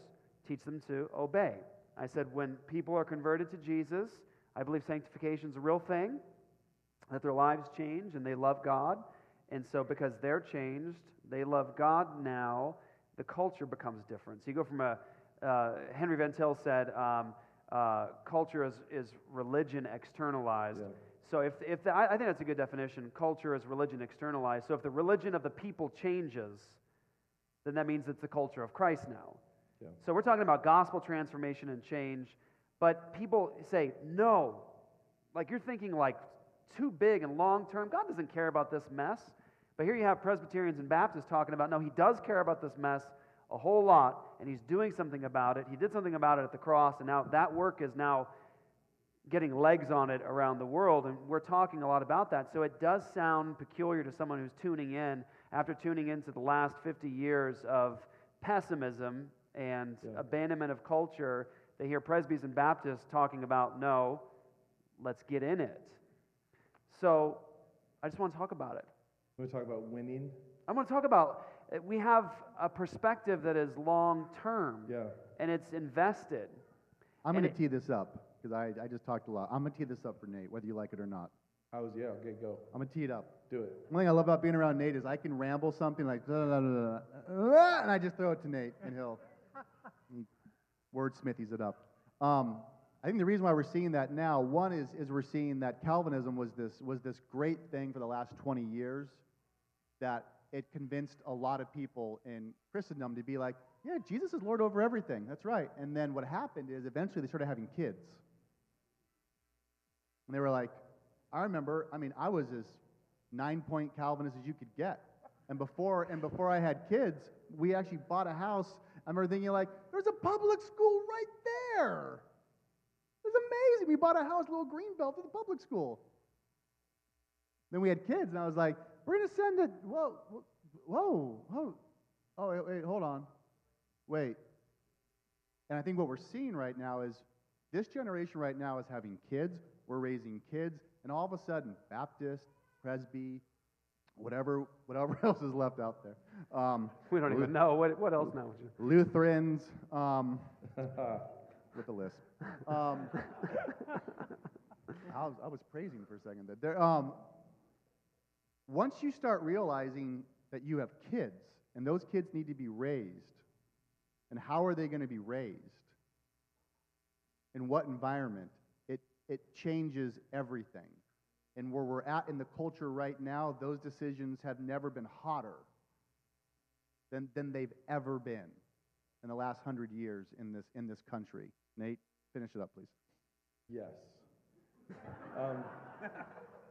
teach them to obey. I said, when people are converted to Jesus, I believe sanctification is a real thing, that their lives change and they love God. And so because they're changed, they love God now, the culture becomes different. So you go from Henry Van Til said, culture is religion externalized. Yeah. So I think that's a good definition. Culture is religion externalized. So if the religion of the people changes, then that means it's the culture of Christ now. Yeah. So we're talking about gospel transformation and change, but people say, no, like you're thinking like too big and long term. God doesn't care about this mess. But here you have Presbyterians and Baptists talking about, no, he does care about this mess a whole lot, and he's doing something about it. He did something about it at the cross, and now that work is now getting legs on it around the world, and we're talking a lot about that. So it does sound peculiar to someone who's tuning in, after tuning into the last 50 years of pessimism and abandonment of culture. They hear Presbyterians and Baptists talking about, no, let's get in it. So I just want to talk about it. We talk about winning. I want to talk about, we have a perspective that is long term. Yeah. And it's invested. I'm going to tee this up, because I just talked a lot. I'm going to tee this up for Nate, whether you like it or not. Okay, go. I'm going to tee it up. Do it. One thing I love about being around Nate is I can ramble something like, da, da, da, da, and I just throw it to Nate, and he wordsmithies it up. I think the reason why we're seeing that now, one is we're seeing that Calvinism was this great thing for the last 20 years, that it convinced a lot of people in Christendom to be like, yeah, Jesus is Lord over everything. That's right. And then what happened is eventually they started having kids. And they were like, I remember, I was as 9-point Calvinist as you could get. And before I had kids, we actually bought a house. I remember thinking like, there's a public school right there. It's amazing. We bought a house, a little green belt with a public school. Then we had kids, and I was like, we're going to send it. Whoa. Oh, wait, hold on. Wait. And I think what we're seeing right now is this generation right now is having kids. We're raising kids. And all of a sudden, Baptist, Presby, whatever else is left out there. We don't even know. What else now? Lutherans, with a lisp. I was praising for a second. Once you start realizing that you have kids, and those kids need to be raised, and how are they going to be raised? In what environment? It changes everything. And where we're at in the culture right now, those decisions have never been hotter than they've ever been in the last 100 years in this country. Nate, finish it up, please. Yes.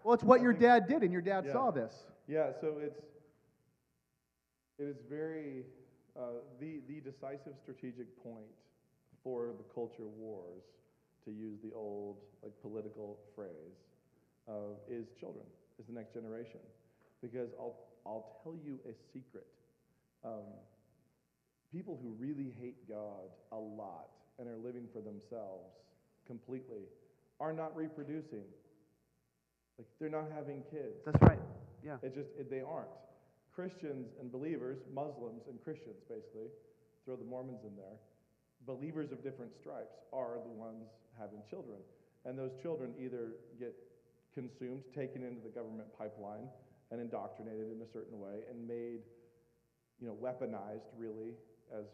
Well, it's what your dad did, and your dad saw this. Yeah, so it is very, the decisive strategic point for the culture wars, to use the old political phrase, is children, is the next generation. Because I'll tell you a secret. People who really hate God a lot and are living for themselves completely are not reproducing. They're not having kids. That's right. Yeah. They aren't. Christians and believers, Muslims and Christians basically, throw the Mormons in there, believers of different stripes are the ones having children. And those children either get consumed, taken into the government pipeline, and indoctrinated in a certain way, and made, weaponized really as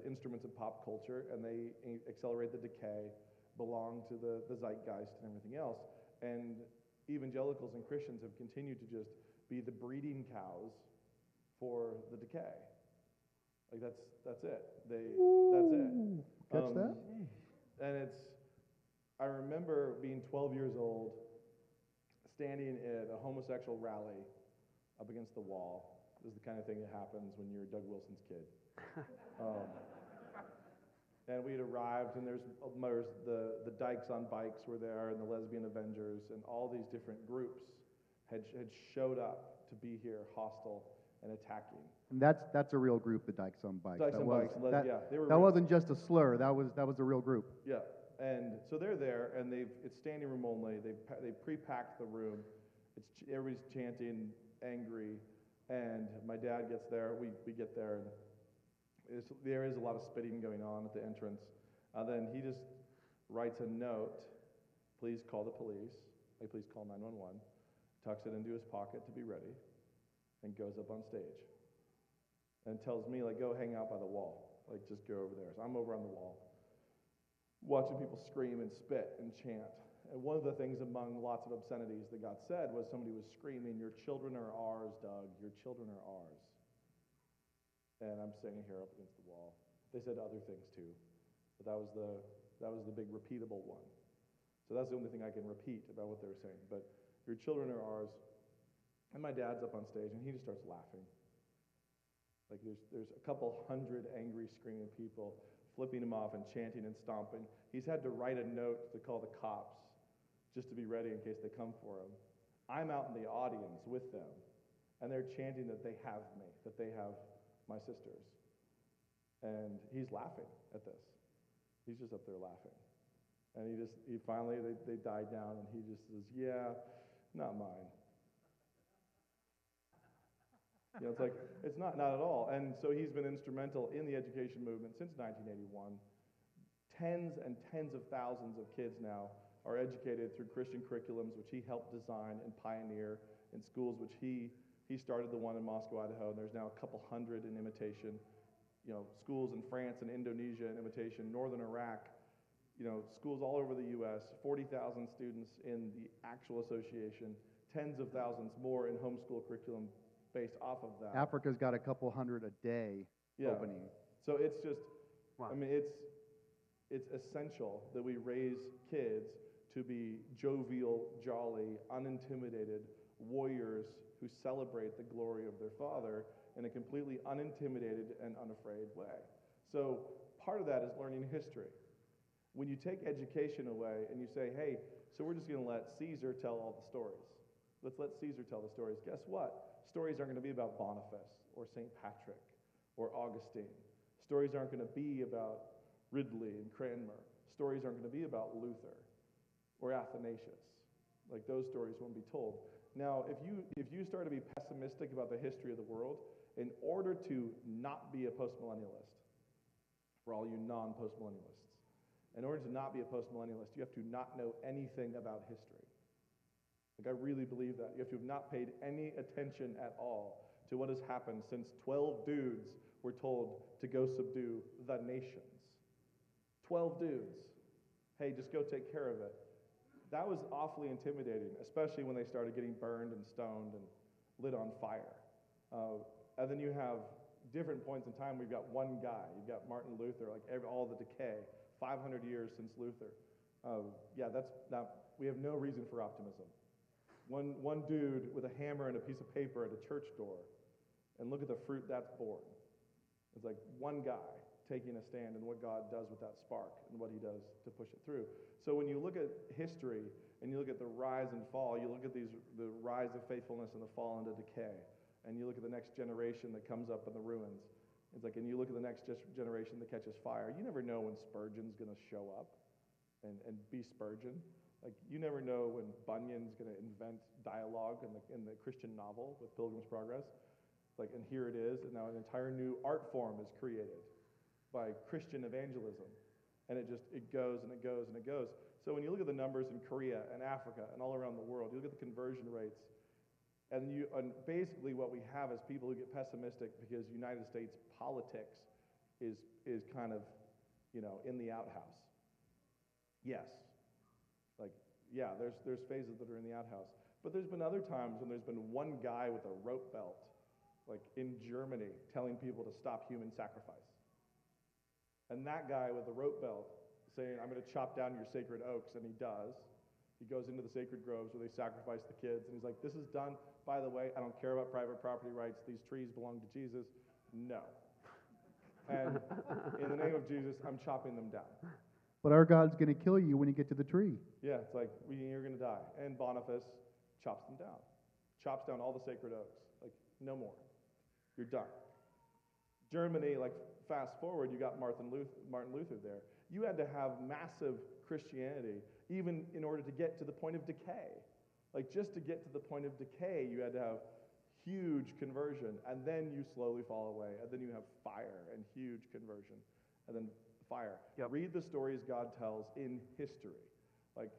instruments of pop culture, and they accelerate the decay, belong to the zeitgeist and everything else. And evangelicals and Christians have continued to just be the breeding cows for the decay. That's it. That's it. Catch that? And I remember being 12 years old, standing at a homosexual rally up against the wall. This is the kind of thing that happens when you're Doug Wilson's kid. And we'd arrived, and there's the Dykes on Bikes were there, and the Lesbian Avengers, and all these different groups had showed up to be here, hostile and attacking. And that's a real group, the Dykes on Bikes. Dykes on Bikes, that they were that real. wasn't just a slur. That was a real group. Yeah, And so they're there, and it's standing room only. They pre-packed the room. Everybody's chanting, angry, and my dad gets there. We get there, and there is a lot of spitting going on at the entrance. Then he just writes a note, please call the police, please call 911, tucks it into his pocket to be ready, and goes up on stage. And tells me, like, go hang out by the wall. Like, just go over there. So I'm over on the wall, watching people scream and spit and chant. And one of the things among lots of obscenities that got said was somebody was screaming, your children are ours, Doug, your children are ours. And I'm standing here up against the wall. They said other things too, but that was the big repeatable one. So that's the only thing I can repeat about what they were saying. But your children are ours. And my dad's up on stage, and he just starts laughing. Like there's a couple hundred angry, screaming people flipping him off and chanting and stomping. He's had to write a note to call the cops just to be ready in case they come for him. I'm out in the audience with them, and they're chanting that they have me, that they have my sisters. And he's laughing at this. He's just up there laughing. And he finally, they died down, and he just says, yeah, not mine. You know, it's like, it's not at all. And so he's been instrumental in the education movement since 1981. Tens and tens of thousands of kids now are educated through Christian curriculums, which he helped design and pioneer in schools, which he started the one in Moscow, Idaho, and there's now a couple hundred in imitation. You know, schools in France and Indonesia in imitation, northern Iraq, you know, schools all over the U.S., 40,000 students in the actual association, tens of thousands more in homeschool curriculum based off of that. Africa's got a couple hundred a day opening. So it's just, Wow. I mean, it's essential that we raise kids to be jovial, jolly, unintimidated warriors who celebrate the glory of their father in a completely unintimidated and unafraid way. So part of that is learning history. When you take education away and you say, hey, so we're just going to let Caesar tell all the stories. Let's let Caesar tell the stories. Guess what? Stories aren't going to be about Boniface or St. Patrick or Augustine. Stories aren't going to be about Ridley and Cranmer. Stories aren't going to be about Luther or Athanasius. Like, those stories won't be told. Now, if you start to be pessimistic about the history of the world, in order to not be a postmillennialist, for all you non-postmillennialists, in order to not be a postmillennialist, you have to not know anything about history. Like, I really believe that. You have to have not paid any attention at all to what has happened since 12 dudes were told to go subdue the nations. 12 dudes. Hey, just go take care of it. That was awfully intimidating, especially when they started getting burned and stoned and lit on fire. And then you have different points in time. We've got one guy. You've got Martin Luther, like all the decay, 500 years since Luther. We have no reason for optimism. One dude with a hammer and a piece of paper at a church door, and look at the fruit that's born. It's like one guy taking a stand and what God does with that spark and what he does to push it through. So when you look at history and you look at the rise and fall, you look at the rise of faithfulness and the fall into decay, and you look at the next generation that comes up in the ruins. It's like, and you look at the next generation that catches fire. You never know when Spurgeon's going to show up and be Spurgeon. Like, you never know when Bunyan's going to invent dialogue in the Christian novel with Pilgrim's Progress. Like, and here it is, and now an entire new art form is created by Christian evangelism. And it goes and it goes and it goes. So when you look at the numbers in Korea and Africa and all around the world, you look at the conversion rates, and basically what we have is people who get pessimistic because United States politics is kind of, in the outhouse. Yes. Like, yeah, there's phases that are in the outhouse. But there's been other times when there's been one guy with a rope belt, like in Germany, telling people to stop human sacrifice. And that guy with the rope belt saying, I'm going to chop down your sacred oaks, and he does. He goes into the sacred groves where they sacrifice the kids, and he's like, this is done, by the way, I don't care about private property rights, these trees belong to Jesus. No. And in the name of Jesus, I'm chopping them down. But our God's going to kill you when you get to the tree. Yeah, it's like, you're going to die. And Boniface chops them down. Chops down all the sacred oaks. Like, no more. You're done. Germany, like fast forward, you got Martin Luther there. You had to have massive Christianity even in order to get to the point of decay. Like just to get to the point of decay, you had to have huge conversion, and then you slowly fall away, and then you have fire and huge conversion, and then fire. Yep. Read the stories God tells in history, like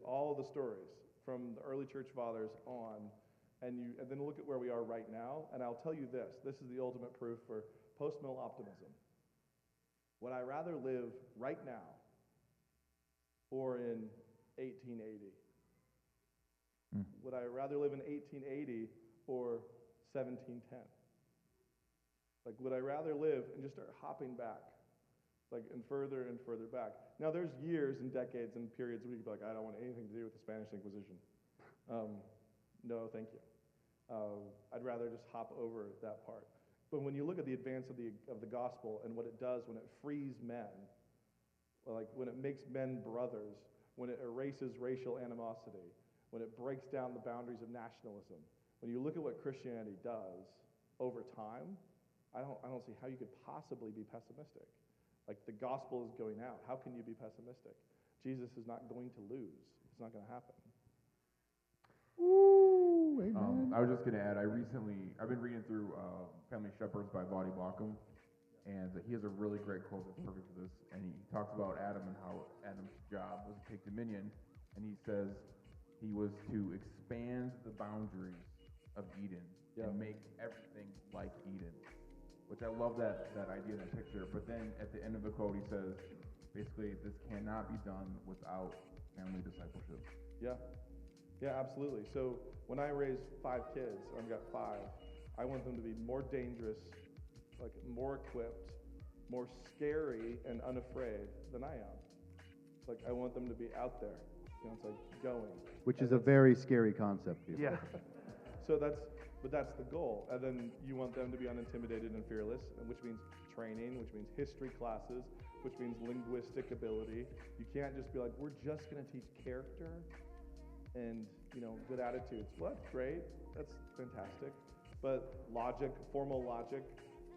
all the stories from the early church fathers on, and then look at where we are right now. And I'll tell you this: this is the ultimate proof for post-mill optimism. Would I rather live right now or in 1880? Would I rather live in 1880 or 1710? Like, would I rather live and just start hopping back, like, and further back? Now, there's years and decades and periods where you could be like, I don't want anything to do with the Spanish Inquisition. No, thank you. I'd rather just hop over that part. But when you look at the advance of the gospel and what it does when it frees men, like when it makes men brothers, when it erases racial animosity, when it breaks down the boundaries of nationalism, when you look at what Christianity does over time, I don't see how you could possibly be pessimistic. Like, the gospel is going out. How can you be pessimistic? Jesus is not going to lose. It's not going to happen. Ooh, amen. I was just going to add, I've been reading through Family Shepherds by Voddie Baucham, and he has a really great quote that's perfect for this, and he talks about Adam and how Adam's job was to take dominion, and he says he was to expand the boundaries of Eden and make everything like Eden, which I love that idea, that picture. But then at the end of the quote, he says, basically, this cannot be done without family discipleship. Yeah, absolutely. So when I raise 5 kids, I've got 5, I want them to be more dangerous, like more equipped, more scary and unafraid than I am. Like, I want them to be out there. It's like going. Which is a very scary concept, people. Yeah. So that's the goal. And then you want them to be unintimidated and fearless, which means training, which means history classes, which means linguistic ability. You can't just be like, we're just going to teach character and, good attitudes. Well, that's great. That's fantastic. But logic, formal logic,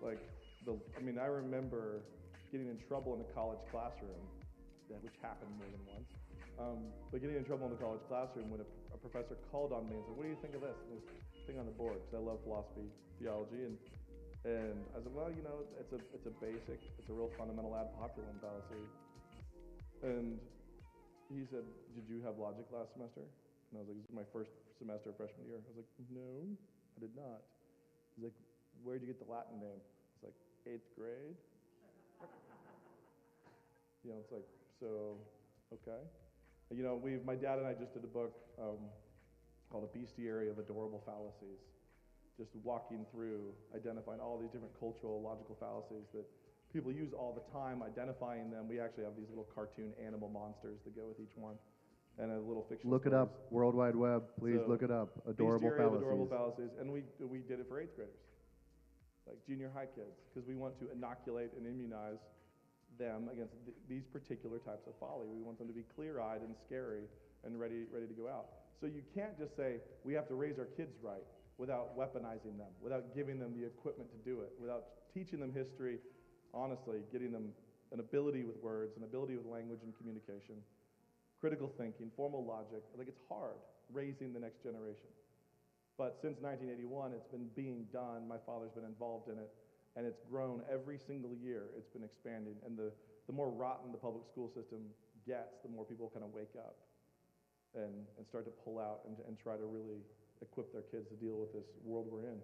I remember getting in trouble in a college classroom, which happened more than once. But getting in trouble in the college classroom when a professor called on me and said, what do you think of this? And this thing on the board, because I love philosophy, theology, and I said, well, it's a basic, it's a real fundamental ad populum fallacy. And he said, did you have logic last semester? And I was like, this is my first semester of freshman year. I was like, no, I did not. He's like, where'd you get the Latin name? I was like, 8th grade. It's like, so, okay. My dad and I just did a book called A Bestiary of Adorable Fallacies, just walking through, identifying all these different cultural, logical fallacies that people use all the time, identifying them. We actually have these little cartoon animal monsters that go with each one, and a little fiction. Look it up, World Wide Web. Please look it up. Adorable Bestiary of fallacies. Adorable Fallacies, and we did it for 8th graders, like junior high kids, because we want to inoculate and immunize them against these particular types of folly. We want them to be clear-eyed and scary and ready to go out. So you can't just say, we have to raise our kids right without weaponizing them, without giving them the equipment to do it, without teaching them history, honestly, getting them an ability with words, an ability with language and communication, critical thinking, formal logic. Like, it's hard raising the next generation. But since 1981, it's been being done. My father's been involved in it, and it's grown every single year. It's been expanding, and the more rotten the public school system gets, the more people kind of wake up and start to pull out and try to really equip their kids to deal with this world we're in.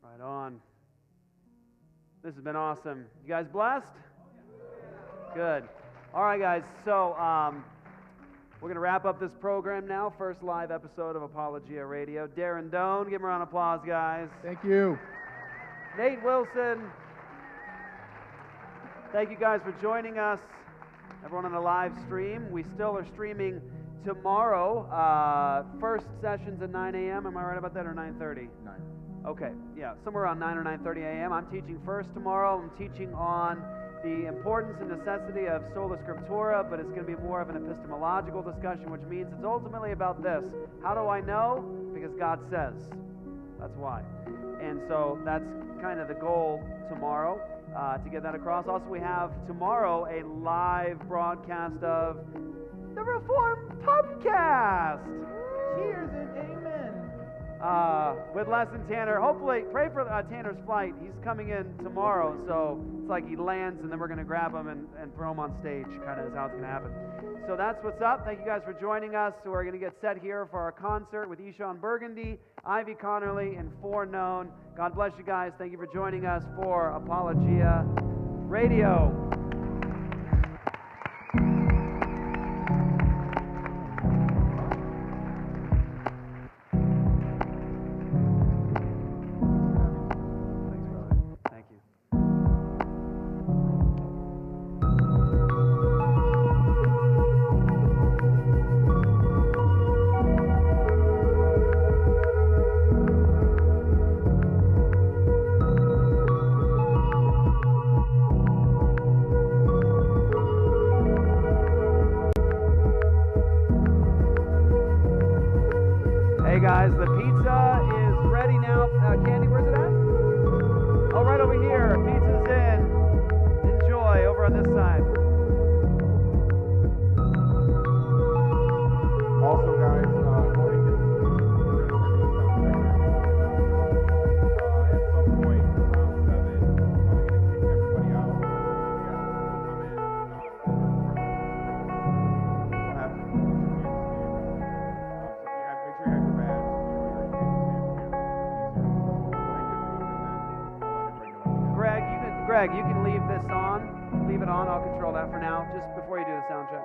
Right on. This has been awesome. You guys blessed? Good. All right, guys. So we're going to wrap up this program now. First live episode of Apologia Radio. Darren Doan, give him a round of applause, guys. Thank you. Nate Wilson. Thank you guys for joining us. Everyone on the live stream. We still are streaming tomorrow. First session's at 9 a.m. Am I right about that, or 9:30? 9. Okay, yeah, somewhere around 9 or 9:30 a.m. I'm teaching first tomorrow. I'm teaching on the importance and necessity of sola scriptura, but it's going to be more of an epistemological discussion, which means it's ultimately about this. How do I know? Because God says. That's why. And so that's kind of the goal tomorrow, to get that across. Also, we have tomorrow a live broadcast of the Reform Pubcast. Cheers and amen. With Les and Tanner. Hopefully, pray for Tanner's flight. He's coming in tomorrow, so it's like he lands and then we're going to grab him and throw him on stage, kind of is how it's going to happen. So that's what's up. Thank you guys for joining us. So we're going to get set here for our concert with Eshawn Burgundy, Ivy Connerly, and Four Known. God bless you guys. Thank you for joining us for Apologia Radio. Thank you. Hey guys, the pizza is ready now. Candy, where's it at? Oh, right over here. Pizza's in. Enjoy over on this side. Also, guys, go ahead and get at some point around 7, probably going to kick everybody out. You guys will come in. We'll have each of you stand. So you have, make sure you have your badge. You know, your candy stand here. Greg, you can leave this on. Leave it on. I'll control that for now, just before you do the sound check.